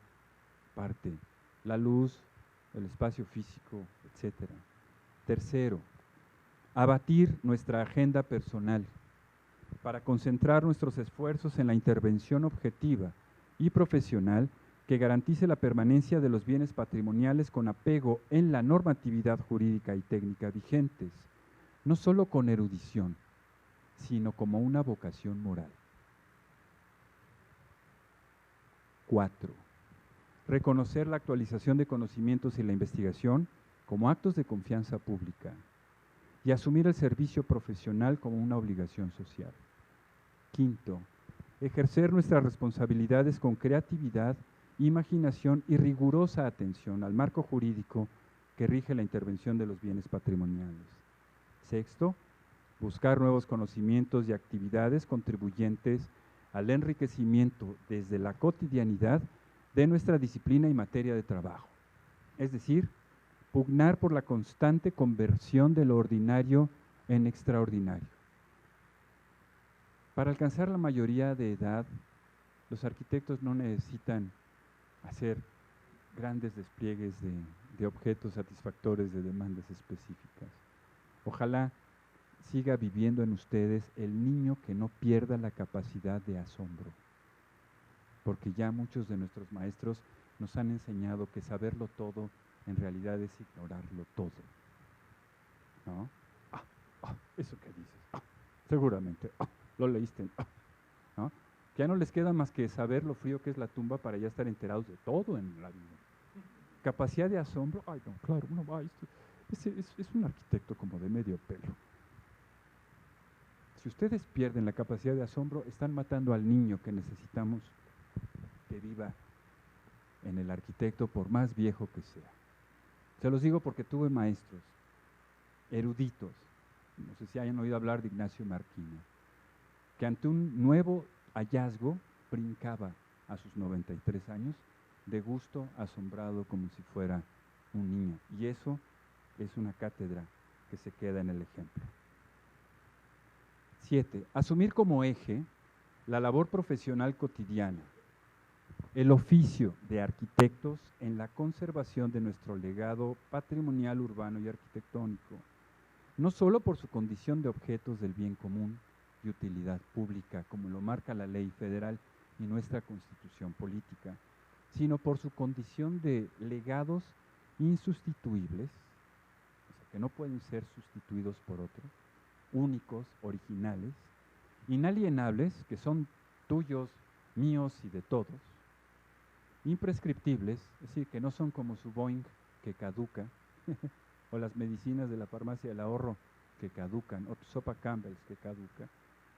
parte, la luz, el espacio físico, etc. Tercero, abatir nuestra agenda personal para concentrar nuestros esfuerzos en la intervención objetiva y profesional que garantice la permanencia de los bienes patrimoniales con apego en la normatividad jurídica y técnica vigentes, no solo con erudición, sino como una vocación moral. 4. Reconocer la actualización de conocimientos y la investigación como actos de confianza pública y asumir el servicio profesional como una obligación social. 5. Ejercer nuestras responsabilidades con creatividad, imaginación y rigurosa atención al marco jurídico que rige la intervención de los bienes patrimoniales. 6. Buscar nuevos conocimientos y actividades contribuyentes al enriquecimiento desde la cotidianidad de nuestra disciplina y materia de trabajo. Es decir, pugnar por la constante conversión de lo ordinario en extraordinario. Para alcanzar la mayoría de edad, los arquitectos no necesitan hacer grandes despliegues de objetos satisfactores de demandas específicas. Ojalá siga viviendo en ustedes el niño que no pierda la capacidad de asombro, porque ya muchos de nuestros maestros nos han enseñado que saberlo todo en realidad es ignorarlo todo, ¿no? Eso que dices, seguramente, lo leíste, ¿no? Ya no les queda más que saber lo frío que es la tumba para ya estar enterados de todo en la vida. Capacidad de asombro, ay no, claro, uno va, es un arquitecto como de medio pelo. Si ustedes pierden la capacidad de asombro, están matando al niño que necesitamos que viva en el arquitecto por más viejo que sea. Se los digo porque tuve maestros eruditos, no sé si hayan oído hablar de Ignacio Marquina, que ante un nuevo hallazgo brincaba a sus 93 años, de gusto, asombrado como si fuera un niño. Y eso es una cátedra que se queda en el ejemplo. 7. Asumir como eje la labor profesional cotidiana, el oficio de arquitectos en la conservación de nuestro legado patrimonial urbano y arquitectónico, no solo por su condición de objetos del bien común y utilidad pública, como lo marca la ley federal y nuestra constitución política, sino por su condición de legados insustituibles, o sea, que no pueden ser sustituidos por otros, únicos, originales, inalienables, que son tuyos, míos y de todos, imprescriptibles, es decir, que no son como su Boeing que caduca, o las medicinas de la farmacia del ahorro que caducan, o tu sopa Campbell's que caduca.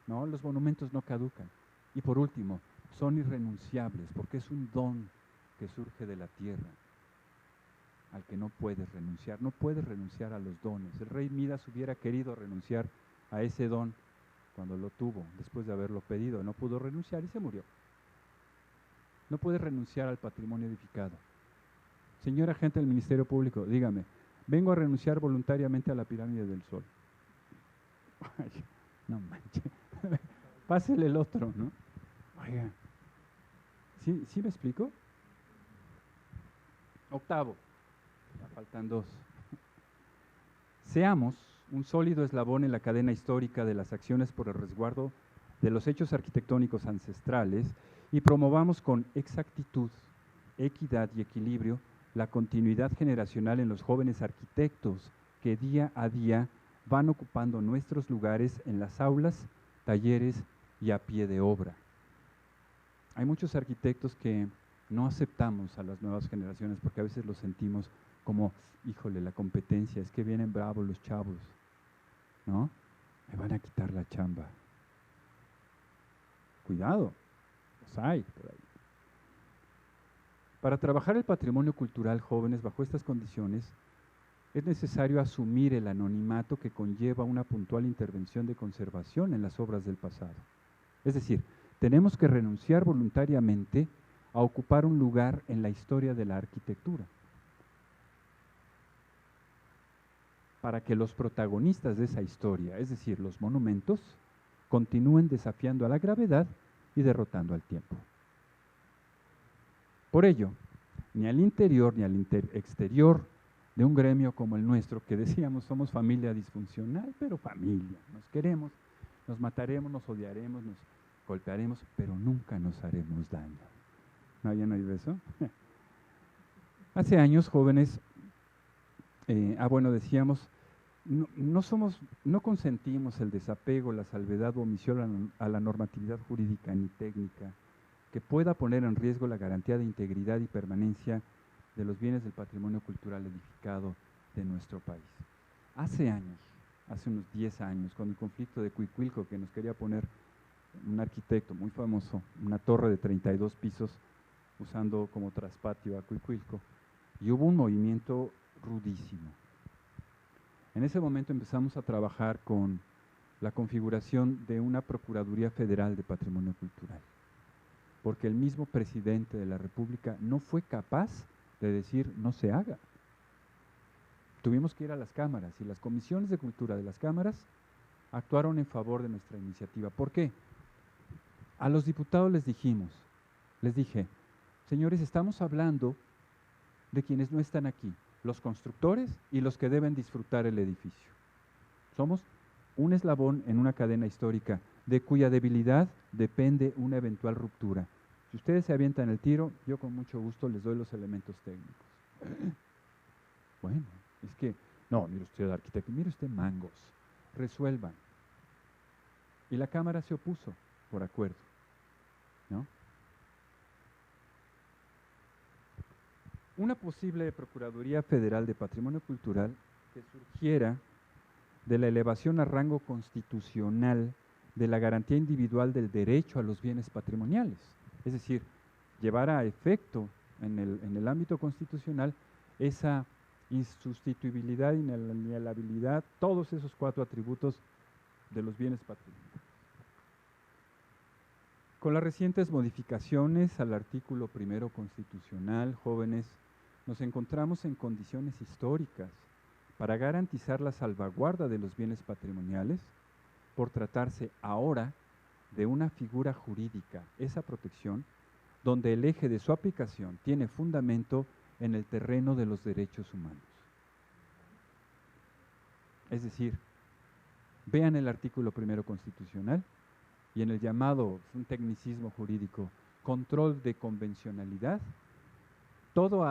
No, los monumentos no caducan. Y por último, son irrenunciables, porque es un don que surge de la tierra, al que no puedes renunciar. No puedes renunciar a los dones. El rey Midas hubiera querido renunciar a ese don cuando lo tuvo, después de haberlo pedido. No pudo renunciar y se murió. No puedes renunciar al patrimonio edificado. Señor agente del Ministerio Público, dígame, vengo a renunciar voluntariamente a la pirámide del Sol. Ay, no manches. Pásele el otro, ¿no? Oiga. ¿Sí me explico? Octavo. Ya faltan dos. Seamos un sólido eslabón en la cadena histórica de las acciones por el resguardo de los hechos arquitectónicos ancestrales y promovamos con exactitud, equidad y equilibrio la continuidad generacional en los jóvenes arquitectos que día a día van ocupando nuestros lugares en las aulas, talleres y a pie de obra. Hay muchos arquitectos que no aceptamos a las nuevas generaciones porque a veces los sentimos como, híjole, la competencia, es que vienen bravos los chavos, ¿no? Me van a quitar la chamba. Cuidado, los hay por ahí. Para trabajar el patrimonio cultural, jóvenes, bajo estas condiciones, es necesario asumir el anonimato que conlleva una puntual intervención de conservación en las obras del pasado. Es decir, tenemos que renunciar voluntariamente a ocupar un lugar en la historia de la arquitectura, para que los protagonistas de esa historia, es decir, los monumentos, continúen desafiando a la gravedad y derrotando al tiempo. Por ello, ni al interior ni al exterior de un gremio como el nuestro, que decíamos somos familia disfuncional, pero familia, nos queremos, nos mataremos, nos odiaremos, nos golpearemos, pero nunca nos haremos daño. ¿No habían oído eso? Hace años, jóvenes, decíamos, no consentimos el desapego, la salvedad o omisión a la normatividad jurídica ni técnica que pueda poner en riesgo la garantía de integridad y permanencia de los bienes del patrimonio cultural edificado de nuestro país. Hace años, hace unos 10 años, con el conflicto de Cuicuilco, que nos quería poner un arquitecto muy famoso, una torre de 32 pisos, usando como traspatio a Cuicuilco, y hubo un movimiento rudísimo. En ese momento empezamos a trabajar con la configuración de una Procuraduría Federal de Patrimonio Cultural, porque el mismo presidente de la República no fue capaz de decir no se haga. Tuvimos que ir a las cámaras y las comisiones de cultura de las cámaras actuaron en favor de nuestra iniciativa. ¿Por qué? A los diputados les dije, señores, estamos hablando de quienes no están aquí, los constructores y los que deben disfrutar el edificio. Somos un eslabón en una cadena histórica de cuya debilidad depende una eventual ruptura. Si ustedes se avientan el tiro, yo con mucho gusto les doy los elementos técnicos. Bueno, es que, no, mire usted arquitecto, mire usted mangos, resuelvan. Y la Cámara se opuso por acuerdo, ¿no? Una posible Procuraduría Federal de Patrimonio Cultural que surgiera de la elevación a rango constitucional de la garantía individual del derecho a los bienes patrimoniales. Es decir, llevar a efecto en el ámbito constitucional esa insustituibilidad, inalienabilidad, todos esos 4 atributos de los bienes patrimoniales. Con las recientes modificaciones al artículo 1 constitucional, jóvenes, nos encontramos en condiciones históricas para garantizar la salvaguarda de los bienes patrimoniales, por tratarse ahora de una figura jurídica. Esa protección donde el eje de su aplicación tiene fundamento en el terreno de los derechos humanos. Es decir, vean el artículo primero constitucional y en el llamado, es un tecnicismo jurídico, control de convencionalidad, todo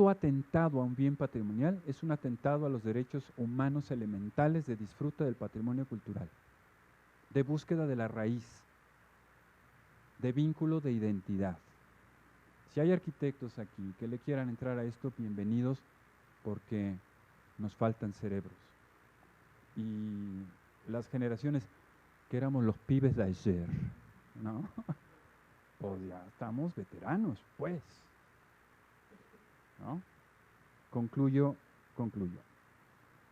atentado a un bien patrimonial es un atentado a los derechos humanos elementales de disfrute del patrimonio cultural, de búsqueda de la raíz, de vínculo de identidad. Si hay arquitectos aquí que le quieran entrar a esto, bienvenidos, porque nos faltan cerebros. Y las generaciones que éramos los pibes de ayer, ¿no? Pues ya estamos veteranos, pues. ¿No? Concluyo.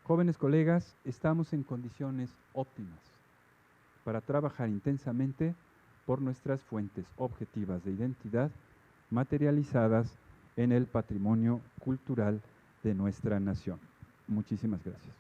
Jóvenes colegas, estamos en condiciones óptimas para trabajar intensamente por nuestras fuentes objetivas de identidad materializadas en el patrimonio cultural de nuestra nación. Muchísimas gracias.